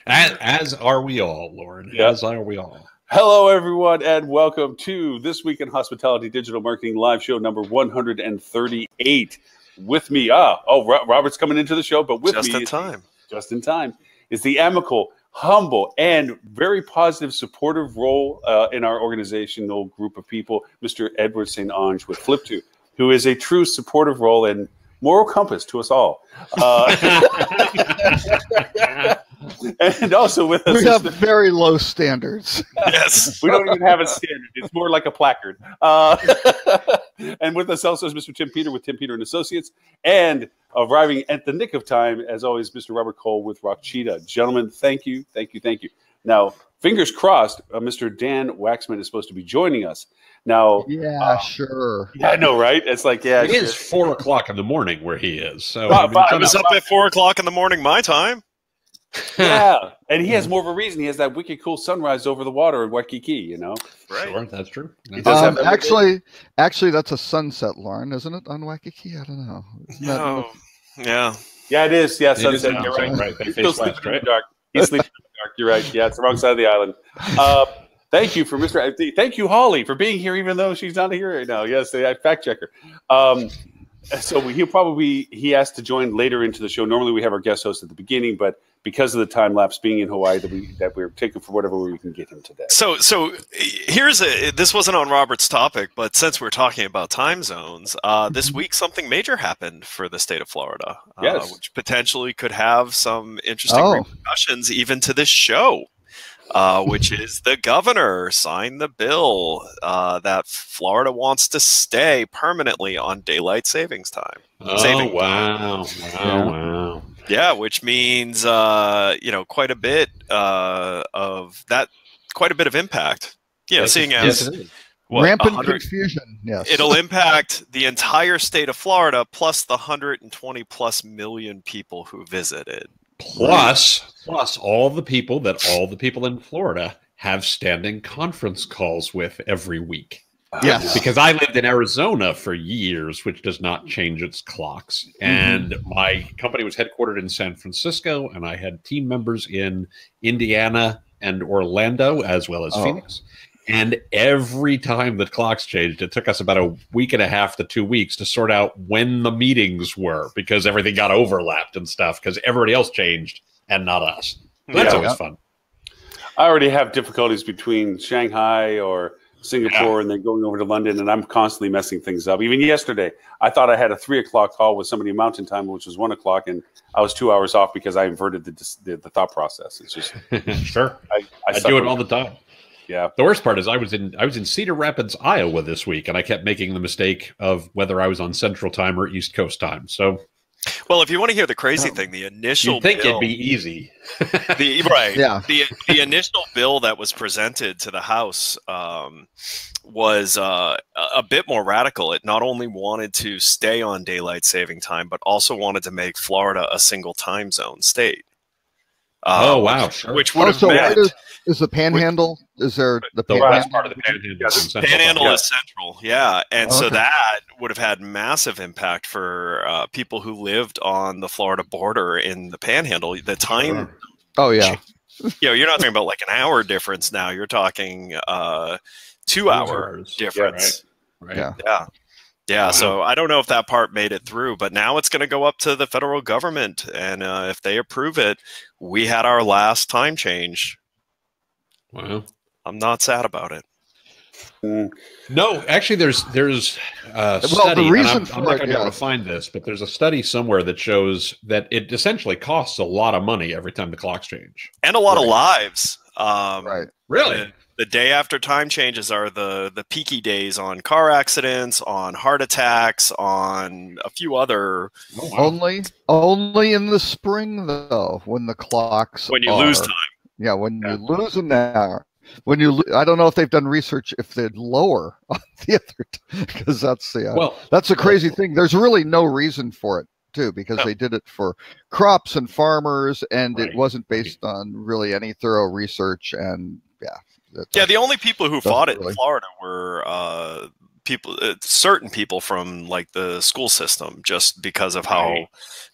As are we all, Lord. Yep. As are we all. Hello, everyone, and welcome to This Week in Hospitality Digital Marketing Live Show number 138. With me, Robert's coming into the show, but with just me, just in time, is the amicable, humble, and very positive, supportive role in our organizational group of people, Mr. Edward St. Ange with Flip2, who is a true supportive role and moral compass to us all. And also with us, we have very low standards. Yes, we don't even have a standard. It's more like a placard. And with us also is Mr. Tim Peter with Tim Peter and Associates, and arriving at the nick of time, as always, Mr. Robert Cole with Rock Cheetah. Gentlemen, thank you. Now, fingers crossed, Mr. Dan Waxman is supposed to be joining us. Now, sure. Yeah, I know, right? It's like, it is 4 o'clock in the morning where he is. So I was up at 4 o'clock in the morning my time. Yeah, and he has more of a reason. He has that wicked cool sunrise over the water in Waikiki, you know? Right. Sure, that's true. Actually, that's a sunset, Lauren, isn't it, on Waikiki? I don't know. Yeah, it is. Yeah, sunset. You're right. They face west, right? Dark. He's sleeping in the dark. You're right. Yeah, it's the wrong side of the island. Thank you for Thank you, Holly, for being here, even though she's not here right now. Yes, I fact checker. So he has to join later into the show. Normally we have our guest host at the beginning, but because of the time lapse being in Hawaii, that we're taking for whatever we can get him today. So this wasn't on Robert's topic, but since we're talking about time zones, this week something major happened for the state of Florida, which potentially could have some interesting repercussions even to this show. Which is the governor signed the bill that Florida wants to stay permanently on daylight savings time. Wow. Yeah, which means quite a bit of impact. Seeing as rampant confusion. Yes, it'll impact the entire state of Florida plus the 120 plus million people who visited. Plus all the people in Florida have standing conference calls with every week. Yes. Because I lived in Arizona for years, which does not change its clocks. And my company was headquartered in San Francisco, and I had team members in Indiana and Orlando, as well as Phoenix. And every time the clocks changed, it took us about a week and a half to 2 weeks to sort out when the meetings were, because everything got overlapped and stuff, because everybody else changed and not us. That's always fun. I already have difficulties between Shanghai or Singapore and then going over to London, and I'm constantly messing things up. Even yesterday, I thought I had a 3 o'clock call with somebody in Mountain Time, which was 1 o'clock, and I was 2 hours off because I inverted the thought process. It's just sure. I do it all the time. Yeah. The worst part is I was in Cedar Rapids, Iowa this week, and I kept making the mistake of whether I was on Central Time or East Coast Time. So, well, if you want to hear the crazy thing, the initial you'd think it'd be easy. The initial bill that was presented to the House was a bit more radical. It not only wanted to stay on daylight saving time, but also wanted to make Florida a single time zone state. Which would have meant... Is the Panhandle? Is there the last part of the Panhandle? Panhandle is central, and so that would have had massive impact for people who lived on the Florida border in the Panhandle. The time, you're not talking about like an hour difference now. You're talking 2 hour difference. Yeah. So I don't know if that part made it through, but now it's going to go up to the federal government, and if they approve it, we had our last time change. Wow. I'm not sad about it. No, actually, there's a study. The reason I'm not going to be able to find this, but there's a study somewhere that shows that it essentially costs a lot of money every time the clocks change, and a lot of lives. Really. The day after time changes are the peaky days on car accidents, on heart attacks, on a few other. Only in the spring though, when the clocks lose time. Yeah, when you lose an hour. I don't know if they've done research if they'd lower on the other, because that's a crazy thing. There's really no reason for it too, because they did it for crops and farmers, and it wasn't based on really any thorough research. And the only people who fought it in Florida were certain people from like the school system, just because of how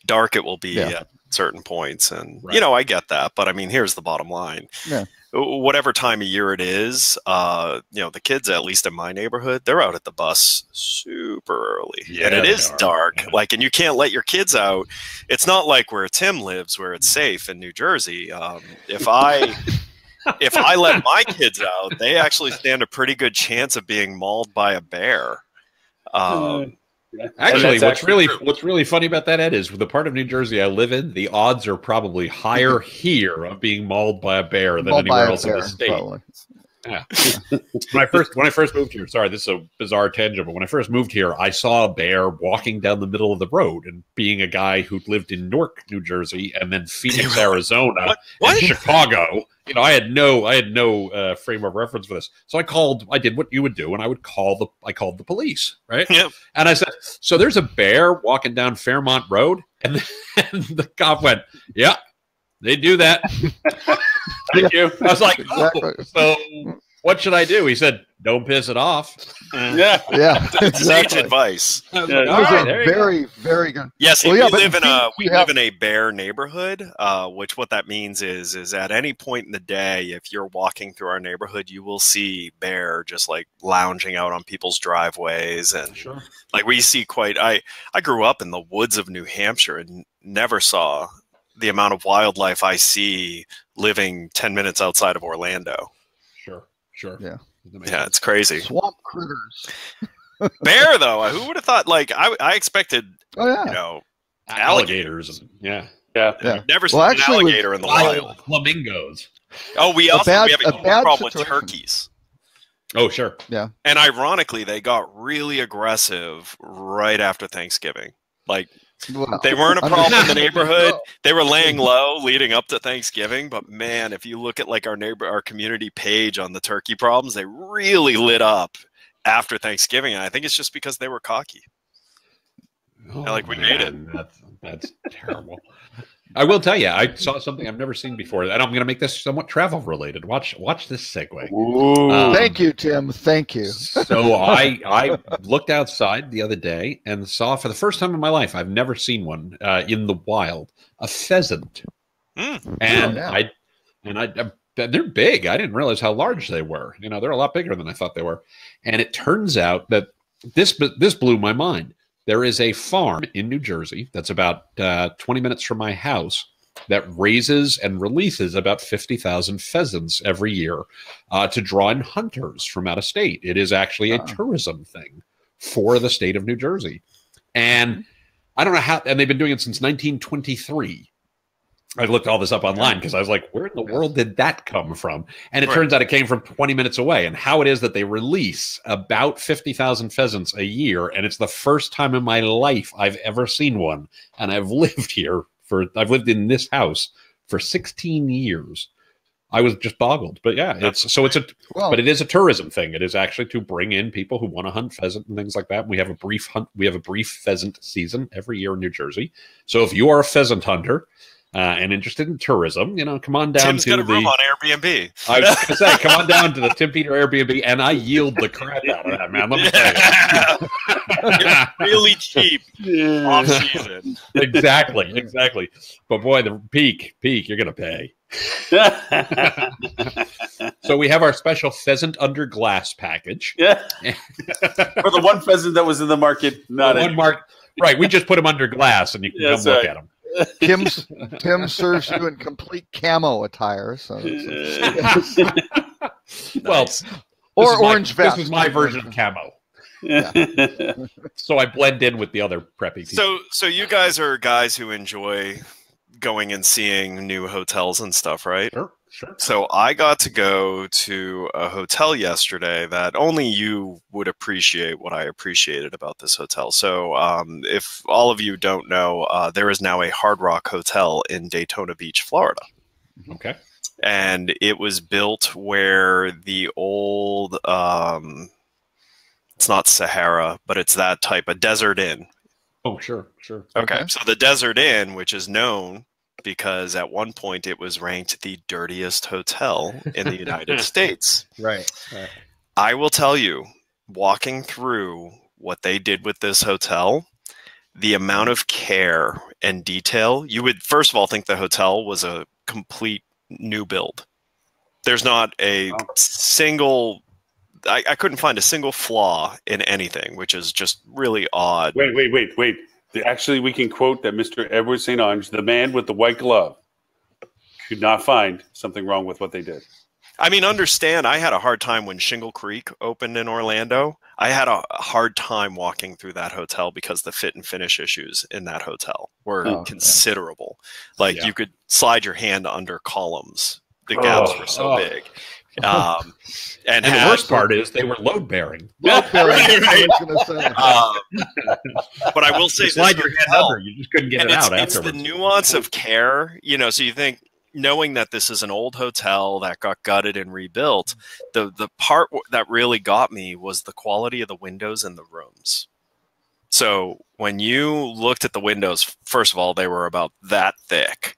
dark it will be at certain points. And, you know, I get that. But I mean, here's the bottom line. Yeah. Whatever time of year it is, you know, the kids, at least in my neighborhood, they're out at the bus super early. Yeah, and it is dark. Yeah. Like, and you can't let your kids out. It's not like where Tim lives, where it's safe in New Jersey. If I let my kids out, they actually stand a pretty good chance of being mauled by a bear. Actually, what's really funny about that, Ed, is the part of New Jersey I live in, the odds are probably higher here of being mauled by a bear than anywhere else in the state. Probably. Yeah. when I first moved here, sorry, this is a bizarre tangent, but when I first moved here, I saw a bear walking down the middle of the road. And being a guy who lived in Newark, New Jersey, and then Phoenix, Arizona, and Chicago, you know, I had no frame of reference for this. So I did what you would do, and I called the police, right? Yep. And I said, so there's a bear walking down Fairmont Road, and the cop went, yeah, they do that. Thank you. I was like, oh, so what should I do? He said, don't piss it off. Yeah. It's sage advice. Very, very good. Yes, we live in a bear neighborhood, which what that means is at any point in the day, if you're walking through our neighborhood, you will see bear just like lounging out on people's driveways. And like we see I grew up in the woods of New Hampshire and never saw the amount of wildlife I see living 10 minutes outside of Orlando. Sure. Yeah, it's crazy. Swamp critters. Bear, though, who would have thought? Like, I expected, you know, alligators. Yeah. I've never seen an alligator in the wild. Flamingos. Oh, we have a problem with turkeys. Oh, sure. Yeah. And ironically, they got really aggressive right after Thanksgiving. Like, they weren't a problem in the neighborhood. They were laying low leading up to Thanksgiving. But man, if you look at like our community page on the turkey problems, they really lit up after Thanksgiving. And I think it's just because they were cocky. Oh, like we made it. That's terrible. I will tell you, I saw something I've never seen before, and I'm going to make this somewhat travel related. Watch this segue. Thank you, Tim. Thank you. So I looked outside the other day and saw, for the first time in my life, I've never seen one in the wild, a pheasant. And they're big. I didn't realize how large they were. You know, they're a lot bigger than I thought they were. And it turns out that this blew my mind. There is a farm in New Jersey that's about 20 minutes from my house that raises and releases about 50,000 pheasants every year to draw in hunters from out of state. It is actually a tourism thing for the state of New Jersey. And I don't know how, and they've been doing it since 1923. I looked all this up online because I was like, where in the world did that come from? And it turns out it came from 20 minutes away. And how it is that they release about 50,000 pheasants a year. And it's the first time in my life I've ever seen one. And I've lived in this house for 16 years. I was just boggled. But yeah, but it is a tourism thing. It is actually to bring in people who want to hunt pheasant and things like that. We have a brief pheasant season every year in New Jersey. So if you are a pheasant hunter, and interested in tourism, you know, come on down Tim's to got a room on Airbnb. I was going to say, come on down to the Tim Peter Airbnb, and I yield the crap out of that, man. Let me tell you. It's really cheap off season. Exactly. But boy, the peak, you're going to pay. So we have our special pheasant under glass package. Yeah. For the one pheasant that was in the market, right. We just put them under glass, and you can come look at them. Tim serves you in complete camo attire. So well, or orange vest. This is my version of camo. Yeah. So I blend in with the other preppy people. So you guys are guys who enjoy going and seeing new hotels and stuff, right? Sure. So I got to go to a hotel yesterday that only you would appreciate what I appreciated about this hotel. So if all of you don't know, there is now a Hard Rock Hotel in Daytona Beach, Florida. Okay. And it was built where the old, it's not Sahara, but it's that type of Desert Inn. Oh, sure. Okay. So the Desert Inn, which is known because at one point it was ranked the dirtiest hotel in the United States. Right. I will tell you, walking through what they did with this hotel, the amount of care and detail, you would first of all think the hotel was a complete new build. There's not a single, I couldn't find a single flaw in anything, which is just really odd. Wait. Actually, we can quote that Mr. Edward St. Ange, the man with the white glove, could not find something wrong with what they did. I mean, understand, I had a hard time when Shingle Creek opened in Orlando. I had a hard time walking through that hotel because the fit and finish issues in that hotel were considerable. Like you could slide your hand under columns. The gaps were so big. And the worst part is they were load bearing. But I will say, slide your hand under, you just couldn't get it out afterwards. It's the nuance of care, you know. So you think, knowing that this is an old hotel that got gutted and rebuilt, the part that really got me was the quality of the windows in the rooms. So when you looked at the windows, first of all, they were about that thick.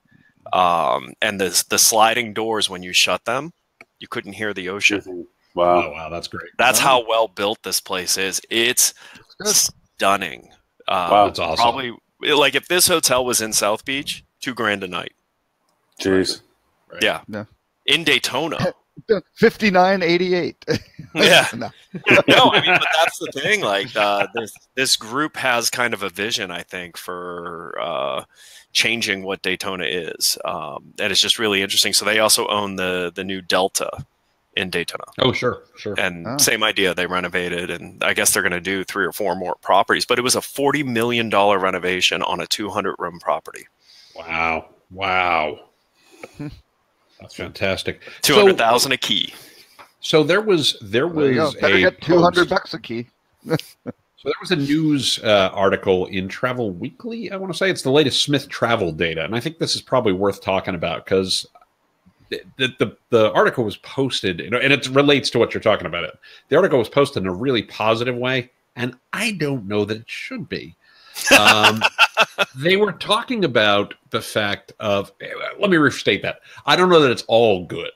And the sliding doors, when you shut them, you couldn't hear the ocean. Wow. Oh, wow, that's great. That's how well built this place is. It's stunning. Wow, that's awesome. Probably, like, if this hotel was in South Beach, $2,000 a night. Jeez. Right. Yeah. In Daytona. 59.88. Yeah. No, I mean, but that's the thing. Like, this group has kind of a vision, I think, for changing what Daytona is, and it's just really interesting. So they also own the new Delta in Daytona. Oh, sure. And same idea. They renovated, and I guess they're going to do 3 or 4 more properties. But it was a $40 million renovation on a 200-room property. Wow. That's fantastic. 200,000 a key. So there was better get $200 a key. So there was a news article in Travel Weekly. I want to say it's the latest Smith travel data, and I think this is probably worth talking about because the article was posted, and it relates to what you're talking about. The article was posted in a really positive way, and I don't know that it should be. They were talking about the fact of, let me restate that. I don't know that it's all good.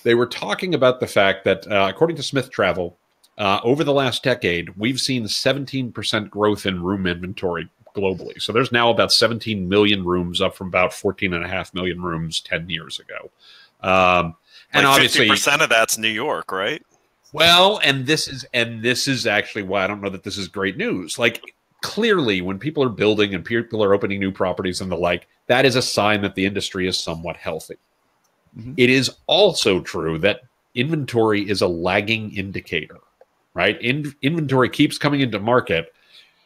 They were talking about the fact that, according to Smith Travel, over the last decade, we've seen 17% growth in room inventory globally. So there's now about 17 million rooms, up from about 14.5 million rooms 10 years ago. And obviously 50% of that's New York, right? Well, and this is actually why I don't know that this is great news. Like, clearly, when people are building and people are opening new properties and the like, that is a sign that the industry is somewhat healthy. Mm-hmm. It is also true that inventory is a lagging indicator, right? Inventory keeps coming into market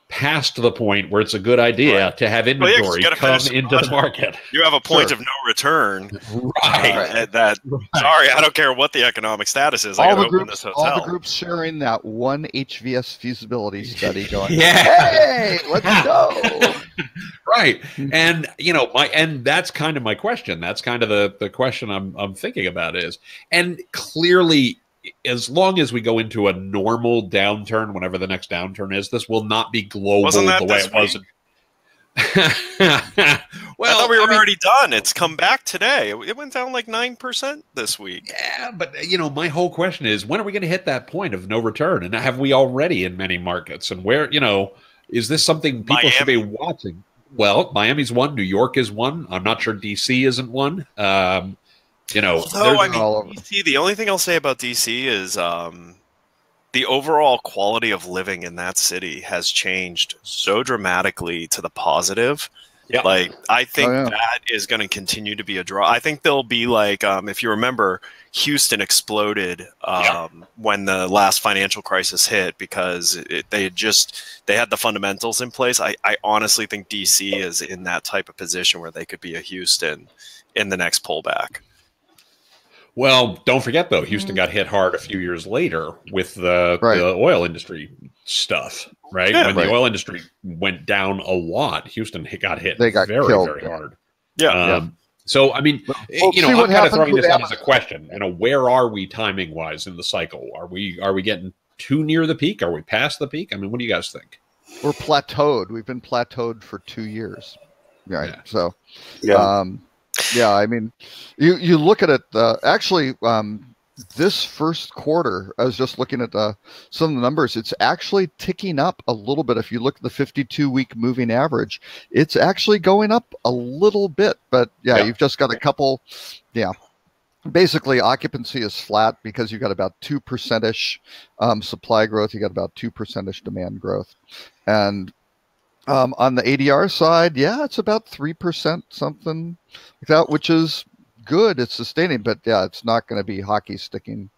past the point where it's a good idea to have inventory come into the market. You have a point of no return. Right. Sorry, I don't care what the economic status is. I gotta open this hotel. All the groups sharing that one HVS feasibility study going, hey, let's go. Right. And, and that's kind of my question. That's kind of the question I'm thinking about is, and clearly, as long as we go into a normal downturn, whenever the next downturn is, this will not be global the way it was. Well, I thought we were already done. It's come back today. It went down like 9% this week. Yeah, but my whole question is, when are we going to hit that point of no return? And have we already in many markets? And where, is this something people should be watching? Well, Miami's one. New York is one. I'm not sure DC isn't one. DC, the only thing I'll say about DC is the overall quality of living in that city has changed so dramatically to the positive. Yeah. Like, I think that is going to continue to be a draw. I think there'll be like, if you remember, Houston exploded when the last financial crisis hit because they had the fundamentals in place. I honestly think DC is in that type of position where they could be a Houston in the next pullback. Well, don't forget, though, Houston got hit hard a few years later with the oil industry stuff, right? Yeah, when the oil industry went down a lot, Houston got hit very hard. Yeah. So, I mean, I'm kind of throwing this out as a question. Where are we timing-wise in the cycle? Are we getting too near the peak? Are we past the peak? I mean, what do you guys think? We're plateaued. We've been plateaued for 2 years. Right. Yeah. So, I mean, you look at it. Actually, this first quarter, I was just looking at some of the numbers. It's actually ticking up a little bit. If you look at the 52-week moving average, it's actually going up a little bit. But yeah, you've just got a couple. Yeah, basically occupancy is flat because you've got about 2%-ish supply growth. You got about 2%-ish demand growth, and on the ADR side, yeah, it's about 3%, something like that, which is good. It's sustaining, but yeah, it's not going to be hockey sticking,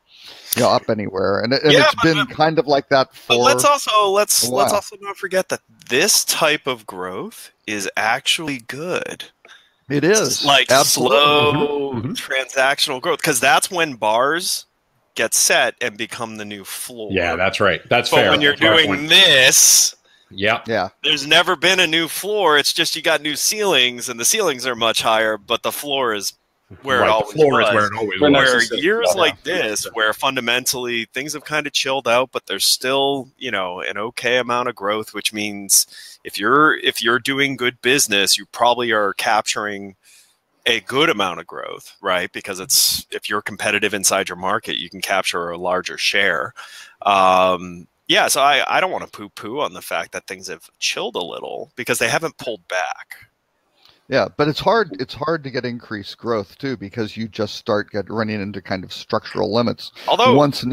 up anywhere. And it's been kind of like that for. But let's also not forget that this type of growth is actually good. It is it's like slow transactional growth, because that's when bars get set and become the new floor. Yeah, that's right. That's fair. But when you're doing this. Yeah. There's never been a new floor. It's just you got new ceilings, and the ceilings are much higher, but the floor is where it always was. Where it always was. Where years like this, where fundamentally things have kind of chilled out, but there's still, an okay amount of growth, which means if you're doing good business, you probably are capturing a good amount of growth, right? Because if you're competitive inside your market, you can capture a larger share. Yeah, so I don't want to poo-poo on the fact that things have chilled a little, because they haven't pulled back. Yeah, but it's hard to get increased growth too, because you just start running into kind of structural limits. Although once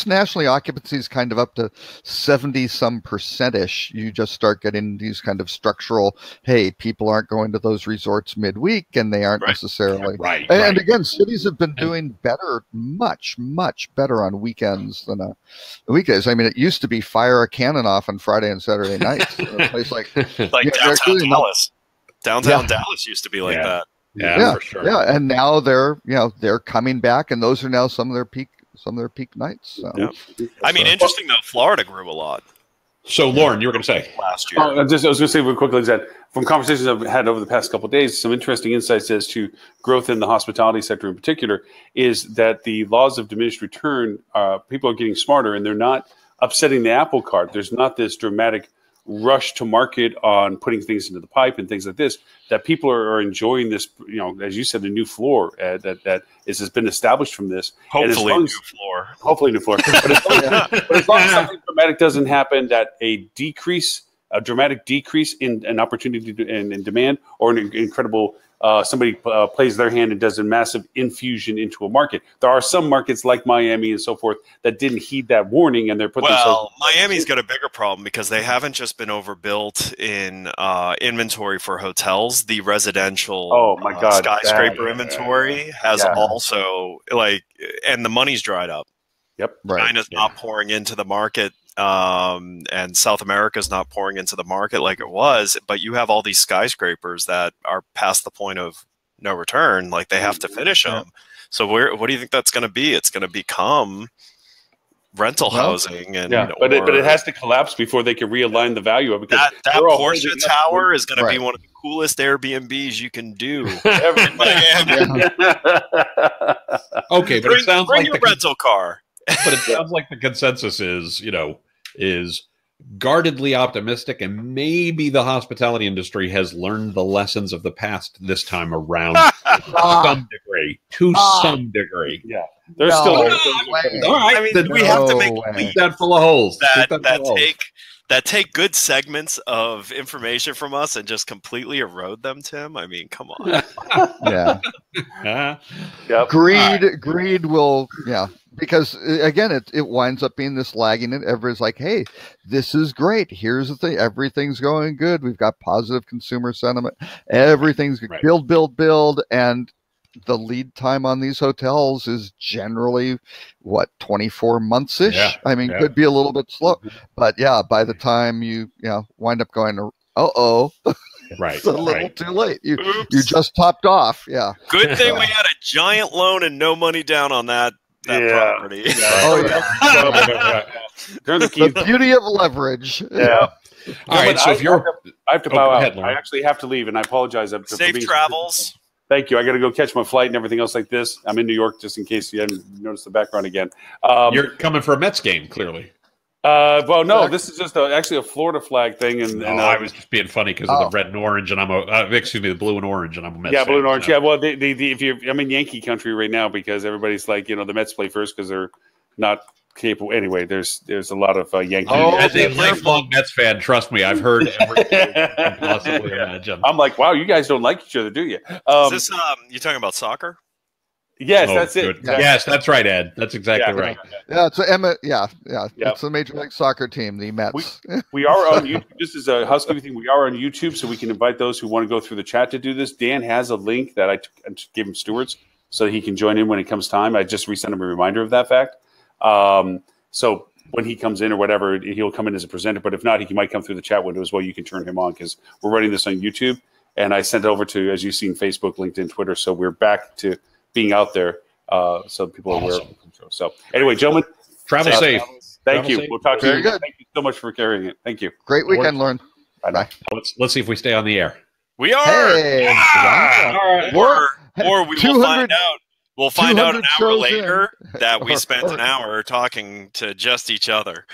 nationally occupancy is kind of up to 70-some%ish, you just start getting these kind of structural, hey, people aren't going to those resorts midweek, and they aren't necessarily right. And again, cities have been doing better, much better on weekends than weekdays. I mean, it used to be fire a cannon off on Friday and Saturday nights. A place like downtown Dallas. Downtown Dallas used to be like that. Yeah, for sure. Yeah, and now they're coming back, and those are now some of their peak nights. So. I mean, interesting though. Florida grew a lot. So, Lauren, you were going to say last year. I was going to say real quickly that from conversations I've had over the past couple of days, some interesting insights as to growth in the hospitality sector in particular is that the laws of diminished return, people are getting smarter, and they're not upsetting the apple cart. There's not this dramatic rush to market on putting things into the pipe and things like this, that people are enjoying this, as you said, the new floor that has been established from this. Hopefully new floor. But as long as something dramatic doesn't happen, that a dramatic decrease in an opportunity in demand, or an incredible somebody plays their hand and does a massive infusion into a market. There are some markets like Miami and so forth that didn't heed that warning, and they're putting. Well, Miami's got a bigger problem because they haven't just been overbuilt in inventory for hotels. The residential skyscraper inventory has also and the money's dried up. Yep, China's not pouring into the market. And South America is not pouring into the market like it was, but you have all these skyscrapers that are past the point of no return. Like, they have to finish them. So what do you think that's going to be? It's going to become rental housing, but it has to collapse before they can realign the value of it. That Porsche Tower is going to be one of the coolest Airbnbs you can do in Miami. Okay, but it sounds bring like your rental car. But it sounds like the consensus is guardedly optimistic, and maybe the hospitality industry has learned the lessons of the past this time around to some degree. Yeah, there's still. All right, I mean, we have to make leaps that full of holes that take good segments of information from us and just completely erode them, Tim. I mean, come on. Greed will, because again, it winds up being this lagging, and everybody's like, hey, this is great. Here's the thing. Everything's going good. We've got positive consumer sentiment. Everything's build. And the lead time on these hotels is generally 24 months-ish. I mean, could be a little bit slow, but by the time you wind up going, it's a little too late. You just topped off. Good thing we had a giant loan and no money down on that property. The beauty of leverage. All right, so I have to bow out. I actually have to leave, and I apologize. Safe travels. Thank you. I got to go catch my flight and everything else like this. I'm in New York, just in case you hadn't noticed the background again. You're coming for a Mets game, clearly. Well, no, this is just actually a Florida flag thing, and I was just being funny because of the red and orange, and I'm the blue and orange, and I'm a Mets blue and fan, orange. So. Yeah, well, I'm in Yankee country right now because everybody's like, the Mets play first because they're not capable. Anyway, there's a lot of Yankee. As a lifelong Mets fan, trust me, I've heard everything you can possibly imagine. I'm like, wow, you guys don't like each other, do you? Is this you talking about soccer? Yes, that's it. Yes, that's right, Ed. That's exactly right. Yeah, it's It's the Major League Soccer team, the Mets. We are on YouTube. This is a housekeeping thing. We are on YouTube, so we can invite those who want to go through the chat to do this. Dan has a link that I gave him Stewart's so that he can join in when it comes time. I just resent him a reminder of that fact. So when he comes in or whatever, he'll come in as a presenter. But if not, he might come through the chat window as well. You can turn him on because we're running this on YouTube. And I sent it over to, as you've seen, Facebook, LinkedIn, Twitter. So we're back to being out there, so people are aware of it. So anyway, gentlemen, travel safe. Thank you. We'll talk to you. Thank you so much for carrying it. Thank you. Great weekend, Lauren. Bye. Let's see if we stay on the air. We are. Hey, or we will find out. We'll find out an hour later that we spent an hour talking to just each other.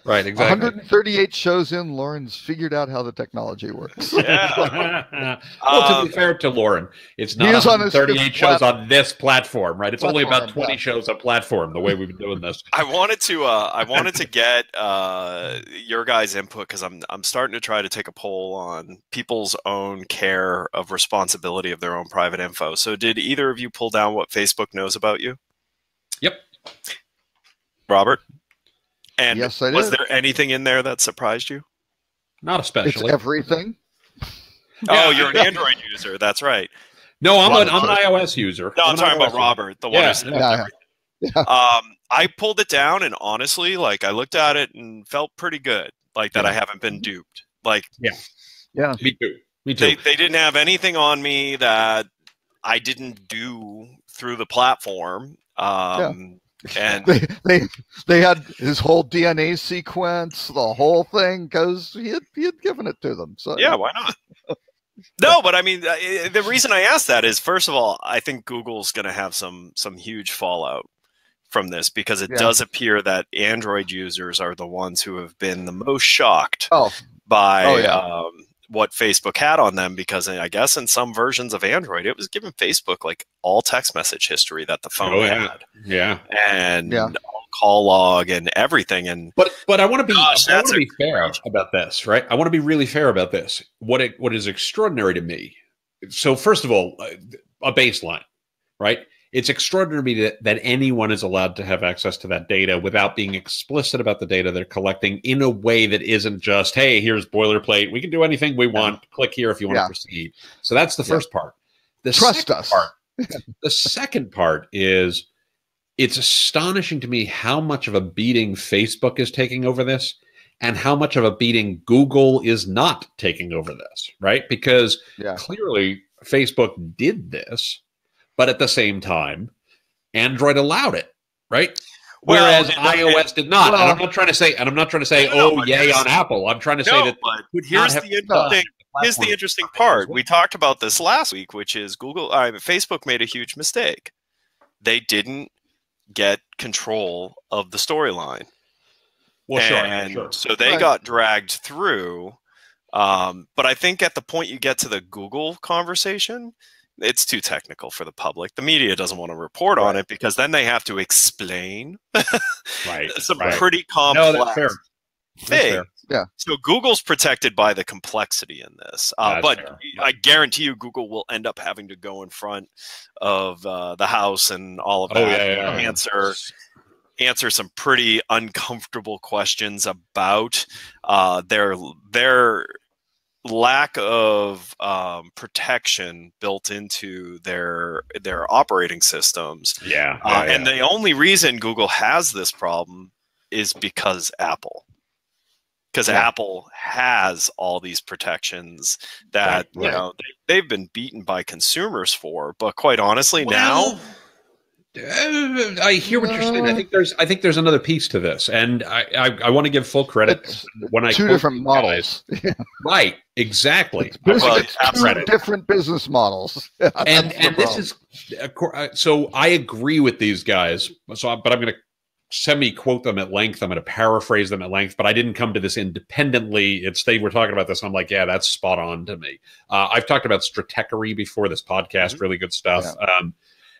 Right, exactly. 138 shows in, Lauren's figured out how the technology works. Yeah. Well, to be fair to Lauren, it's not 138 shows on this platform, right? It's only about 20 shows a platform. The way we've been doing this. I wanted to get your guys' input because I'm starting to try to take a poll on people's own care of responsibility of their own private info. So, did either of you pull down what Facebook knows about you? Yep. Robert? And yes, I did. Was there anything in there that surprised you? Not especially. It's everything. Oh, you're an Android user. That's right. No, I'm an iOS user. No, I'm talking about Robert, the one who said everything. Yeah. I pulled it down, and honestly, like I looked at it and felt pretty good, like that I haven't been duped. Like, yeah, me too. They didn't have anything on me that I didn't do through the platform. And they had his whole DNA sequence, the whole thing, because he had given it to them. So yeah, why not? No, but I mean, the reason I asked that is, first of all, I think Google's going to have some huge fallout from this because it does appear that Android users are the ones who have been the most shocked by what Facebook had on them, because I guess in some versions of Android, it was giving Facebook like all text message history that the phone had. Yeah. And all call log and everything. And but I want to be fair about this, right? I want to be really fair about this. What is extraordinary to me. So first of all, a baseline, right? It's extraordinary to me that anyone is allowed to have access to that data without being explicit about the data they're collecting in a way that isn't just, hey, here's boilerplate. We can do anything we want. Click here if you want to proceed. So that's the first part. Trust us. The second part is it's astonishing to me how much of a beating Facebook is taking over this and how much of a beating Google is not taking over this, right? Because clearly Facebook did this. But at the same time, Android allowed it, right? Whereas iOS did not. And I'm not trying to say, yay on Apple. I'm trying to say that. But here's the interesting part. We talked about this last week, which is Facebook made a huge mistake. They didn't get control of the storyline. Well, sure. So they got dragged through. But I think at the point you get to the Google conversation, it's too technical for the public. The media doesn't want to report on it because then they have to explain some pretty complex thing. Yeah. So Google's protected by the complexity in this. But I guarantee you Google will end up having to go in front of the House and all of that answer some pretty uncomfortable questions about their lack of protection built into their operating systems. And the only reason Google has this problem is because Apple. Because Apple has all these protections that they've been beaten by consumers for. But quite honestly, now I hear what you're saying. I think there's another piece to this, and I want to give full credit when I two different models. Right, exactly. Two different business models, and this is so I agree with these guys. But I'm going to semi-quote them at length. I'm going to paraphrase them at length, but I didn't come to this independently. They were talking about this. I'm like, yeah, that's spot on to me. I've talked about Stratechery before this podcast, really good stuff.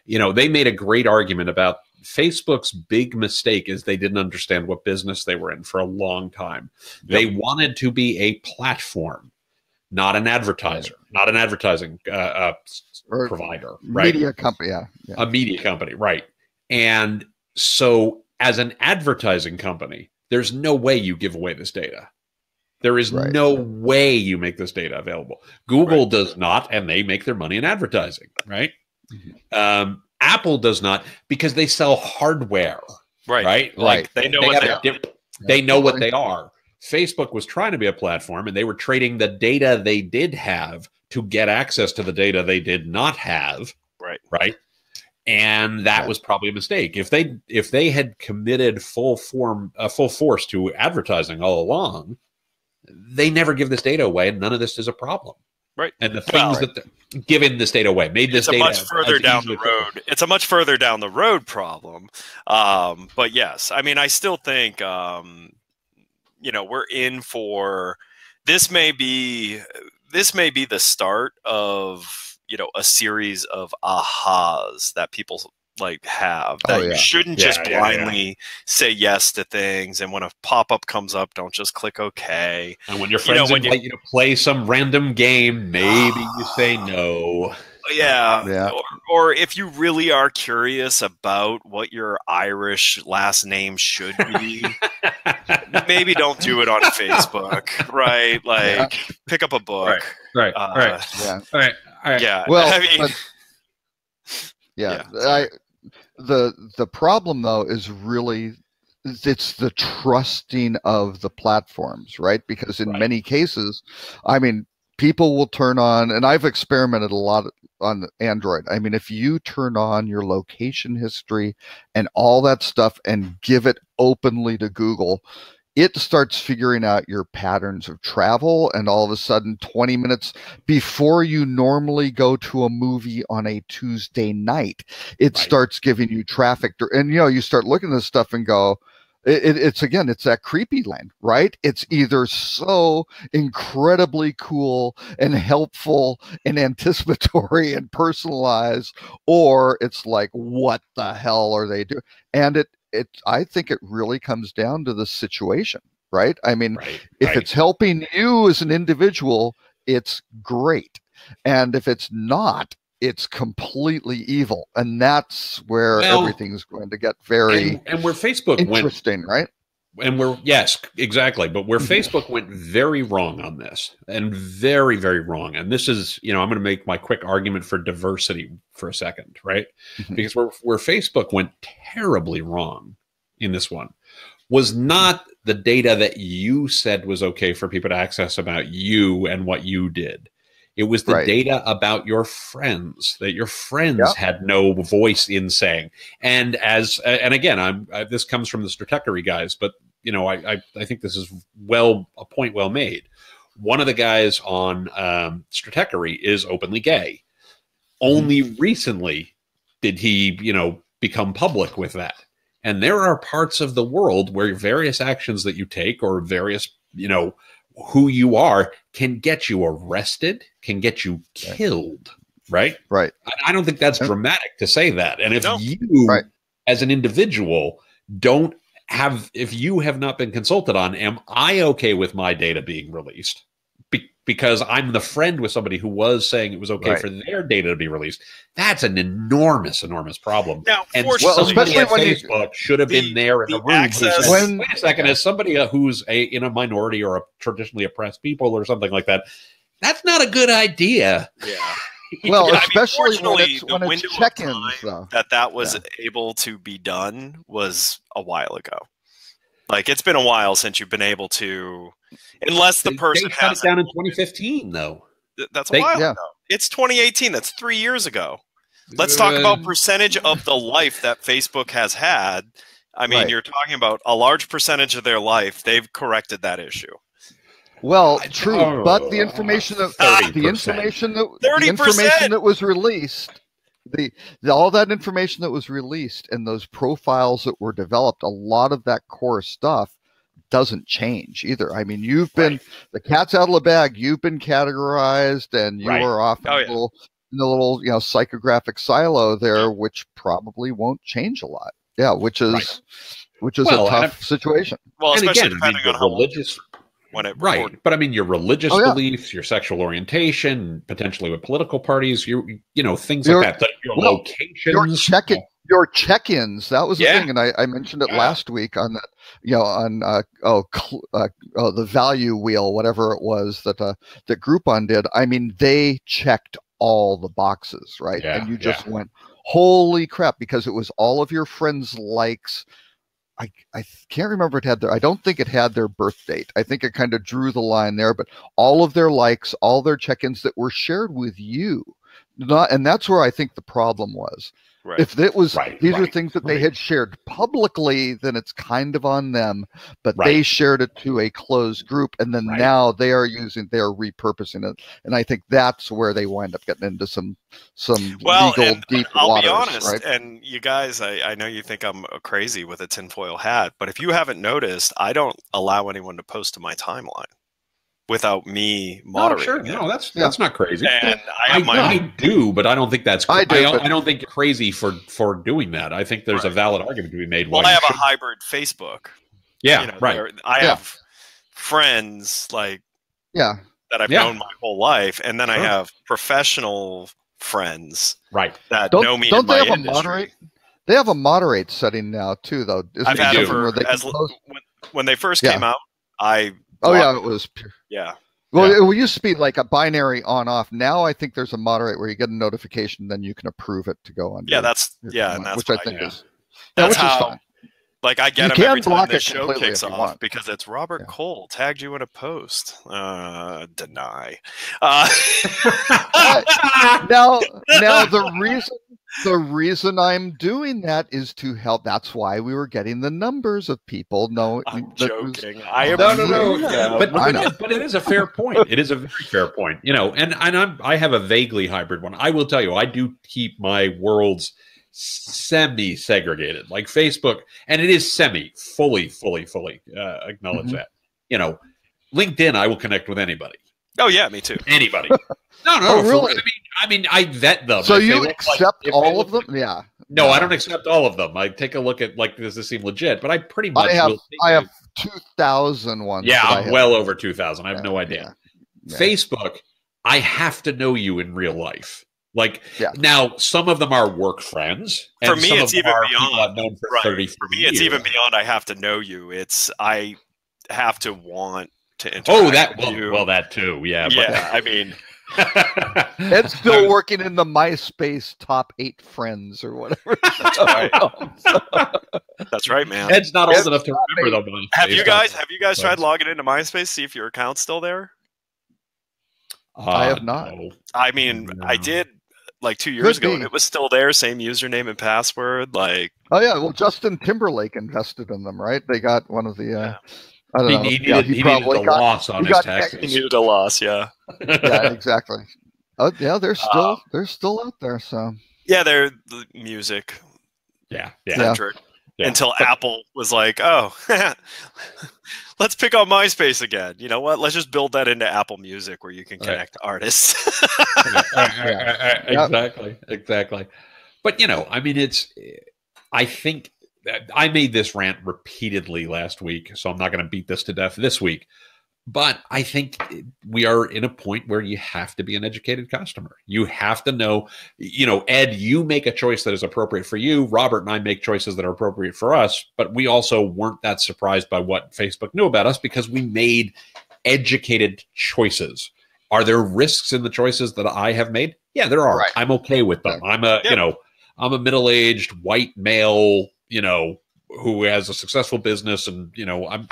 Yeah. They made a great argument about Facebook's big mistake is they didn't understand what business they were in for a long time. Yep. They wanted to be a platform, not an advertiser, not an advertising provider, right? Media company, a media company, right? And so, as an advertising company, there's no way you give away this data. There is no way you make this data available. Google does not, and they make their money in advertising, right? Mm-hmm. Apple does not because they sell hardware, right? Like they know what they are. They know what they are. Facebook was trying to be a platform, and they were trading the data they did have to get access to the data they did not have, right? And that was probably a mistake. If they had committed full force to advertising all along, they never give this data away, and none of this is a problem. Right. And the things that they're giving this data away made this data much further down the road. It's a much further down the road problem. But yes, I mean, I still think, we're in for this. May be the start of a series of ahas that people have that you shouldn't just blindly say yes to things. And when a pop-up comes up, don't just click OK. And when your friends invite you to play some random game, maybe you say no. Yeah. Or if you really are curious about what your Irish last name should be, maybe don't do it on Facebook, right? Like, pick up a book. Right. Yeah. Well, I mean, the problem though is really it's the trusting of the platforms, right? Because in many cases, I mean, people will turn on, and I've experimented a lot on Android. I mean, if you turn on your location history and all that stuff and give it openly to Google, it starts figuring out your patterns of travel, and all of a sudden 20 minutes before you normally go to a movie on a Tuesday night, it starts giving you traffic. And, you start looking at this stuff and go, it's that creepy land, right? It's either so incredibly cool and helpful and anticipatory and personalized, or it's like, what the hell are they doing? And I think it really comes down to the situation, right? I mean, if it's helping you as an individual, it's great. And if it's not, it's completely evil. And that's where everything's going to get very and where Facebook interesting, right? And yes, exactly. But where Facebook went very wrong on this, and very, very wrong. And this is, I'm going to make my quick argument for diversity for a second, right? Because where Facebook went terribly wrong in this one was not the data that you said was okay for people to access about you and what you did. It was the data about your friends, that your friends had no voice in saying. And again, this comes from the Stratechery guys, but I think this is a point well made. One of the guys on Stratechery is openly gay. Only recently did he, become public with that. And there are parts of the world where various actions that you take, or various, who you are, can get you arrested, can get you killed, right? Right. I don't think that's dramatic to say that. And if you, as an individual, if you have not been consulted on, am I okay with my data being released? Because I'm the friend with somebody who was saying it was okay for their data to be released. That's an enormous, enormous problem. Now, and especially when Facebook should have been there in the room. Wait a second, as somebody who's in a minority or a traditionally oppressed people or something like that, that's not a good idea. Yeah. Well, especially when it's check-ins, though. That was able to be done was a while ago. Like, it's been a while since you've been able to, unless the person cut it down in 2015, though. That's a while ago. It's 2018. That's 3 years ago. Let's talk about percentage of the life that Facebook has had. I mean, you're talking about a large percentage of their life. They've corrected that issue. Well, true, but the information that 30%. the information that was released all that information that was released and those profiles that were developed, a lot of that core stuff doesn't change either. I mean, you've been the cat's out of the bag. You've been categorized, and you are off in the little psychographic silo there, which probably won't change a lot. Yeah, which is a tough situation. Well, especially depending on how religious. But I mean, your religious beliefs, your sexual orientation, potentially with political parties, things like that. Your locations, your check-ins. That was the thing, and I mentioned it last week on that. The value wheel, whatever it was that Groupon did. I mean, they checked all the boxes, right? And you just went, holy crap, because it was all of your friends' likes. I can't remember I don't think it had their birth date. I think it kind of drew the line there, but all of their likes, all their check-ins that were shared with you. And that's where I think the problem was. Right. If it was these are things that they had shared publicly, then it's kind of on them. But they shared it to a closed group, and then now they're repurposing it. And I think that's where they wind up getting into some legal deep waters. I'll be honest, and you guys, I know you think I'm crazy with a tinfoil hat, but if you haven't noticed, I don't allow anyone to post to my timeline without me moderating. No, that's not crazy. And I do, but I don't think that's. I don't think you're crazy for doing that. I think there's a valid argument to be made. Well, I have a hybrid Facebook. Yeah, I have friends that I've known my whole life, and then I have professional friends, that know me. Don't they have a moderate? They have a moderate setting now too, though. I've had it when they first came out. It was. Yeah. Well, it used to be like a binary on/off. Now I think there's a moderate where you get a notification, then you can approve it to go on. Yeah, that's which I think is. That's how. Fine. Like I get them every time the show kicks off because it's Robert Cole tagged you in a post. Deny. Now the reason I'm doing that is to help. That's why we were getting the numbers of people. No, I'm joking. No. But it is a fair point. It is a very fair point. And I have a vaguely hybrid one. I will tell you, I do keep my worlds semi-segregated, like Facebook, and it is fully acknowledge that. LinkedIn, I will connect with anybody. Oh yeah, me too. Anybody. No, really? I mean, I vet them. So you accept all of them? Yeah. No, I don't accept all of them. I take a look at does this seem legit? But I pretty much I have 2,000 ones. Yeah, I'm well over 2,000. I have no idea. Yeah. Facebook, I have to know you in real life. Now, some of them are work friends. And for me, it's even beyond. For me, it's even beyond. I have to know you. I have to want to interact with you. Well, that too. Yeah. Yeah. I mean, Ed's still working in the MySpace top 8 friends or whatever. That's right. That's right, man. Ed's not old enough to remember them. Have you guys tried logging into MySpace, see if your account's still there? I have not. No. I mean, I did 2 years ago, and it was still there, same username and password. Well, Justin Timberlake invested in them, right? They got one of the. I don't know. He needed a loss on his taxes. He needed a loss, yeah. Yeah, exactly. Oh, yeah, they're still out there. So yeah, they're the music. Yeah. Until Apple was like, oh, let's pick on MySpace again. You know what? Let's just build that into Apple Music where you can connect artists. Exactly. But I mean, I think I made this rant repeatedly last week, so I'm not going to beat this to death this week. But I think we are in a point where you have to be an educated customer. You have to know, Ed, you make a choice that is appropriate for you. Robert and I make choices that are appropriate for us. But we also weren't that surprised by what Facebook knew about us because we made educated choices. Are there risks in the choices that I have made? Yeah, there are. Right. I'm okay with them. I'm a middle-aged white male, who has a successful business, and you know what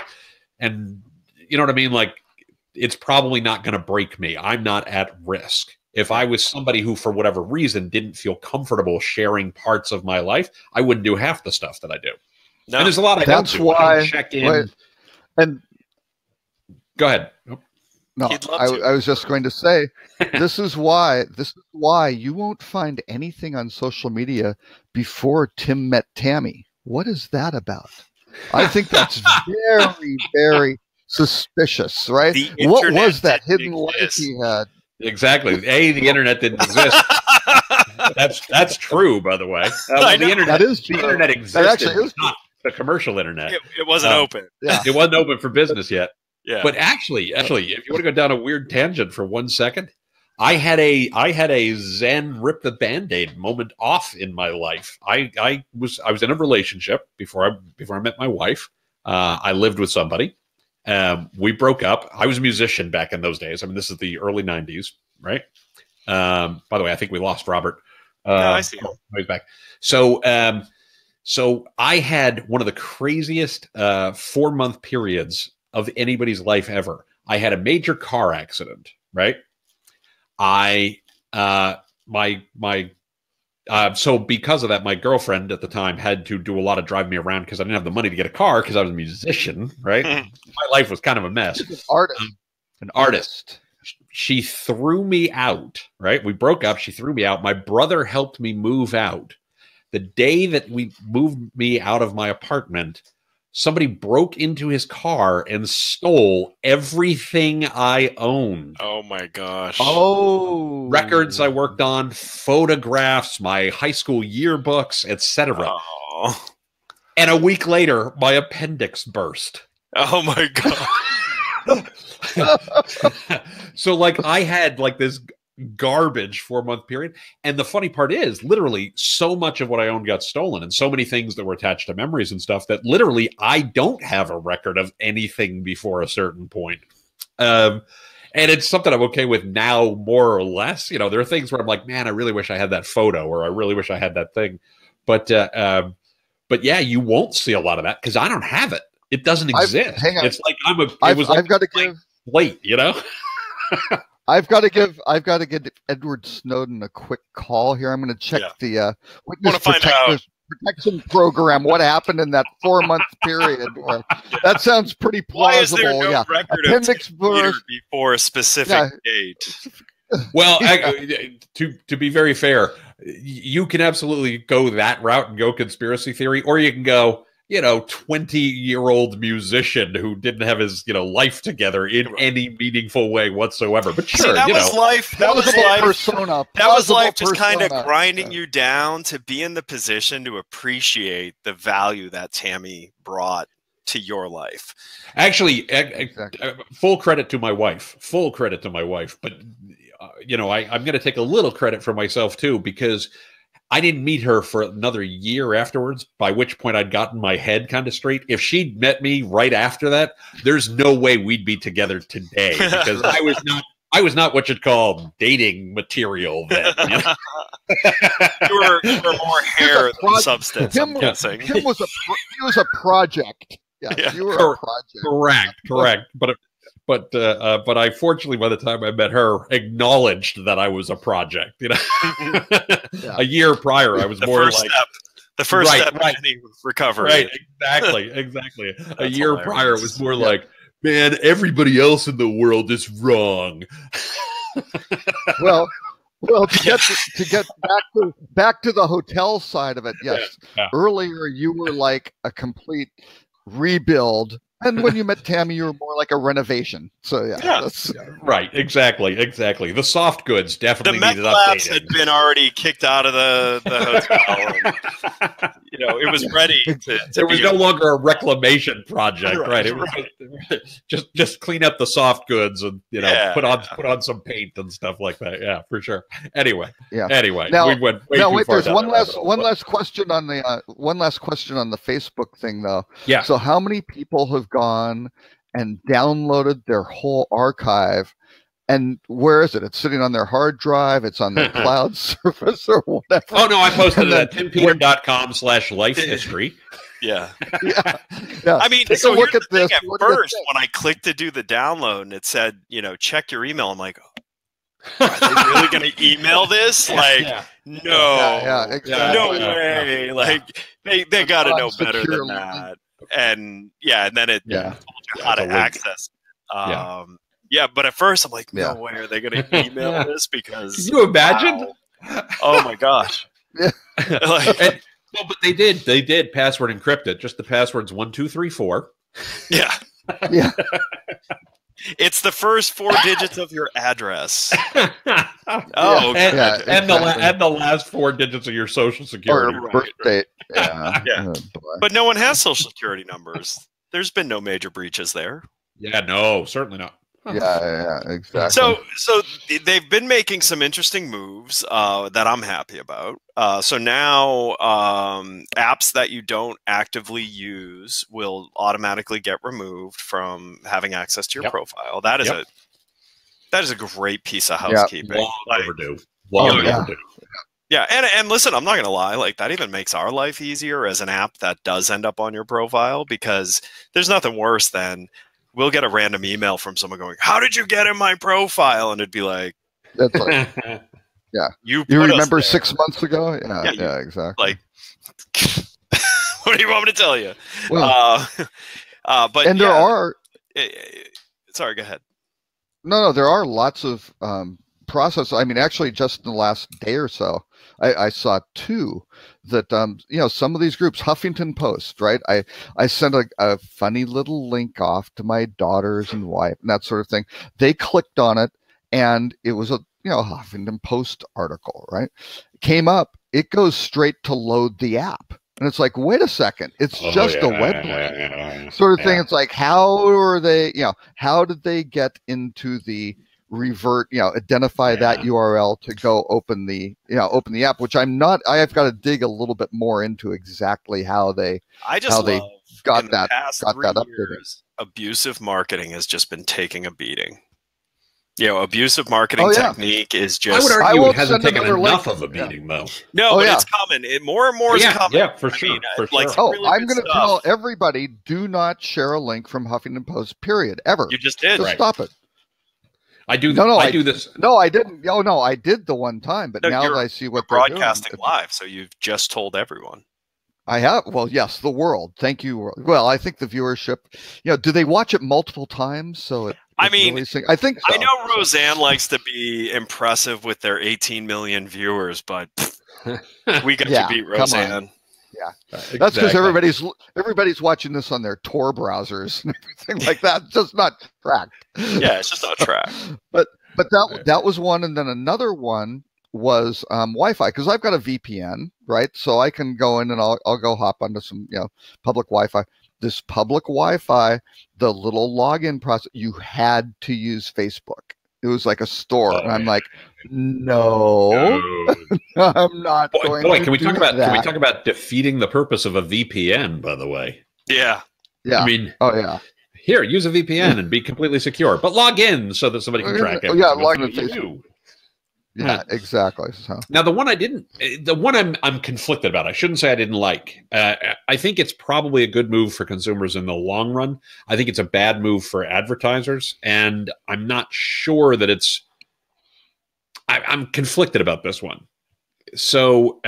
I mean? It's probably not going to break me. I'm not at risk. If I was somebody who, for whatever reason, didn't feel comfortable sharing parts of my life, I wouldn't do half the stuff that I do. No, and there's a lot I don't do. Why, I check in. And go ahead. No, I was just going to say, this is why you won't find anything on social media before Tim met Tammy. What is that about? I think that's very, very suspicious, right? What was that hidden life he had? Exactly. The internet didn't exist. That's true, by the way. The internet existed. Actually is not the commercial internet. It wasn't open. Yeah. It wasn't open for business yet. Yeah. But actually, if you want to go down a weird tangent for 1 second, I had a Zen rip the Band-Aid moment off in my life. I was in a relationship before I met my wife. I lived with somebody. We broke up. I was a musician back in those days. I mean, this is the early 90s, right? By the way, I think we lost Robert. I see. He's back. So I had one of the craziest 4-month periods of anybody's life ever. I had a major car accident, right? So because of that, my girlfriend at the time had to do a lot of driving me around because I didn't have the money to get a car because I was a musician, right? My life was kind of a mess. An artist. She threw me out, right? We broke up. She threw me out. My brother helped me move out. The day that we moved me out of my apartment, somebody broke into his car and stole everything I owned. Oh, my gosh. Oh. Records I worked on, photographs, my high school yearbooks, etc. Oh. And a week later, my appendix burst. Oh, my God. So, I had, this garbage 4-month period. And the funny part is, literally, so much of what I owned got stolen, and so many things that were attached to memories and stuff that literally I don't have a record of anything before a certain point. And it's something I'm okay with now, more or less. There are things where I'm like, man, I really wish I had that photo, or I really wish I had that thing. But yeah, you won't see a lot of that because I don't have it. It doesn't exist. It's like I've got to give late, I've got to give Edward Snowden a quick call here. I'm going to check the witness protection program. What happened in that 4-month period? That sounds pretty plausible. Why is there no record appendix burst before a specific date? Well, to be very fair, you can absolutely go that route and go conspiracy theory, or you can go, 20-year-old musician who didn't have his, life together in any meaningful way whatsoever. But sure, that was life. That was life. Persona. That was life just kind of grinding you down to be in the position to appreciate the value that Tammy brought to your life. Actually, full credit to my wife. But, I'm going to take a little credit for myself, too, because I didn't meet her for another year afterwards, by which point I'd gotten my head kind of straight. If she'd met me right after that, there's no way we'd be together today because I was not what you'd call dating material then. You were more hair than substance, I'm guessing. He was a project. Yes, you were a project. Correct. But I fortunately, by the time I met her, acknowledged that I was a project. A year prior, I was the first step in any recovery. Right, exactly. A year prior, it was more like, man, everybody else in the world is wrong. Well, to get back to the hotel side of it, yes. Yeah. Earlier, you were like a complete rebuild. And when you met Tammy, you were more like a renovation. So right, exactly. The soft goods definitely needed updating. The meth labs had been already kicked out of the hotel. And, it was ready. There was no longer a reclamation project, right? It was just clean up the soft goods and put on some paint and stuff like that. Yeah, for sure. Anyway, now, we went way too far. There's one last question on the Facebook thing though. Yeah. So how many people have gone and downloaded their whole archive, and where is it? It's sitting on their hard drive, it's on their cloud service or whatever. Oh no, I posted it at timpeter.com/life history. Yeah. I mean, so look at this. At first, when I clicked to do the download and it said, check your email, I'm like, are they really going to email this? No, exactly. No way. They got to know better than that. And then it told you how to access. Yeah, but at first I'm like, no way are they going to email this? Because can you imagine? Wow. Oh my gosh. Yeah. Well, but they did password encrypt it. Just the password's 1234. Yeah. Yeah. It's the first 4 digits of your address. Oh, okay. And the last 4 digits of your social security or birth date. Yeah. Yeah. But no one has social security numbers. There's been no major breaches there. Yeah, no, certainly not. Yeah, exactly. So they've been making some interesting moves that I'm happy about. So now apps that you don't actively use will automatically get removed from having access to your profile. That is a great piece of housekeeping. Long overdue. Long overdue. Yeah, and listen, I'm not going to lie. Like, that even makes our life easier as an app that does end up on your profile, because there's nothing worse than we'll get a random email from someone going, "How did you get in my profile?" And it'd be like, "That's like, yeah, you remember 6 months ago?" Yeah, exactly. Like, what do you want me to tell you? Well, but there are. Sorry, go ahead. No, there are lots of process. I mean, actually, just in the last day or so, I saw 2 that some of these groups, Huffington Post, right? I sent a funny little link off to my daughters and wife and that sort of thing. They clicked on it, and it was a Huffington Post article, right? It came up. It goes straight to load the app. And it's like, wait a second, it's just a web link sort of thing. It's like, how are they, how did they get into the revert, identify that URL to go open the app, which I've got to dig a little bit more into exactly how they got that updated. Abusive marketing has just been taking a beating. Abusive marketing technique is just. I would argue it hasn't taken enough of a beating, though. No, but it's coming. More and more is coming. Yeah, for sure. Really I'm going to tell everybody: do not share a link from Huffington Post. Period. Ever. You just did. Stop it. I do. I do this. No, I didn't. Oh no, I did the one time, but now that I see what they're broadcasting live, so you've just told everyone. I have. Well, yes, the world. Thank you. Well, I think the viewership. Do they watch it multiple times? So I mean, I think so. I know Roseanne likes to be impressive with their 18 million viewers, but we got to beat Roseanne. Yeah, that's because everybody's watching this on their Tor browsers and everything like that. It's just not tracked. Yeah, it's just not tracked. but that was one, and then another one was Wi-Fi, because I've got a VPN, right? So I can go in and I'll go hop onto some public Wi-Fi. This public Wi-Fi, the little login process, you had to use Facebook. It was like a store, and I'm like, no. I'm not going to can we talk about that. Can we talk about defeating the purpose of a VPN? By the way, yeah. I mean, here, use a VPN and be completely secure, but log in so that somebody can track it. Yeah, log in Facebook. Yeah, exactly. So now the one I'm conflicted about. I shouldn't say I didn't like. I think it's probably a good move for consumers in the long run. I think it's a bad move for advertisers, and I'm not sure that it's. I'm conflicted about this one. So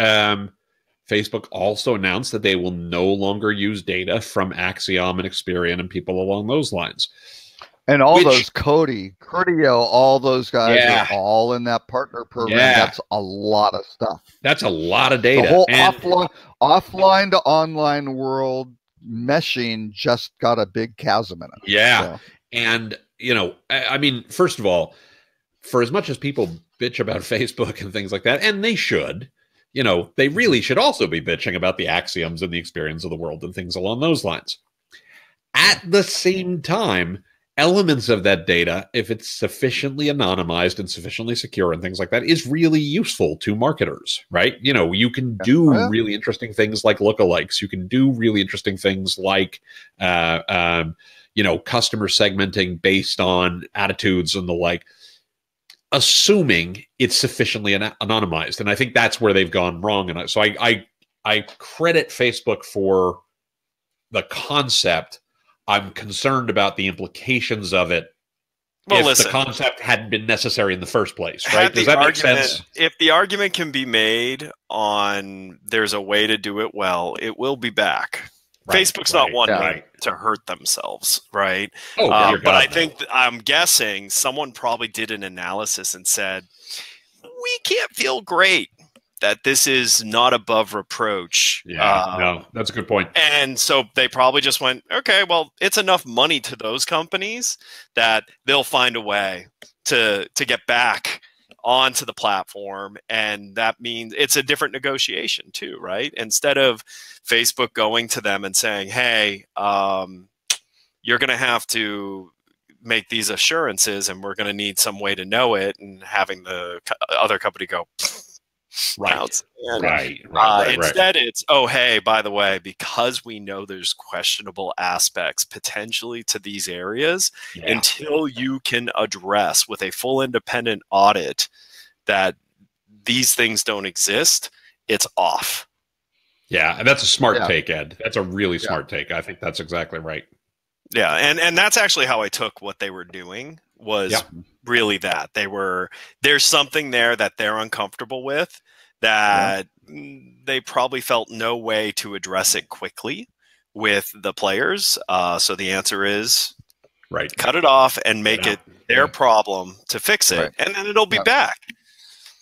Facebook also announced that they will no longer use data from Axiom and Experian and people along those lines. And all those Criteo, all those guys are all in that partner program. That's a lot of stuff. That's a lot of data. The whole offline to online world meshing just got a big chasm in it. Yeah. So. And, I mean, first of all, for as much as people bitch about Facebook and things like that, and they should, they really should also be bitching about the Axioms and the Experience of the world and things along those lines. At the same time, elements of that data, if it's sufficiently anonymized and sufficiently secure and things like that, is really useful to marketers, right? You can do really interesting things like lookalikes. You can do really interesting things like, customer segmenting based on attitudes and the like, assuming it's sufficiently anonymized. And I think that's where they've gone wrong. And so I credit Facebook for the concept. I'm concerned about the implications of it if the concept hadn't been necessary in the first place, right? Does that make sense? If the argument can be made on there's a way to do it well, it will be back. Facebook's not one to hurt themselves, right? Oh, but I think I'm guessing someone probably did an analysis and said, we can't feel great that this is not above reproach. Yeah, no, that's a good point. And so they probably just went, okay, well, it's enough money to those companies that they'll find a way to get back onto the platform. And that means it's a different negotiation too, right? Instead of Facebook going to them and saying, hey, you're going to have to make these assurances and we're going to need some way to know it, and having the other company go, right. Instead, it's, oh, hey, by the way, because we know there's questionable aspects potentially to these areas, until you can address with a full independent audit that these things don't exist, it's off. Yeah, and that's a smart take, Ed. That's a really smart take. I think that's exactly right. Yeah, and that's actually how I took what they were doing, was really that. There's something there that they're uncomfortable with, that they probably felt no way to address it quickly with the players. So the answer is cut it off and make it their problem to fix it, and then it'll be back.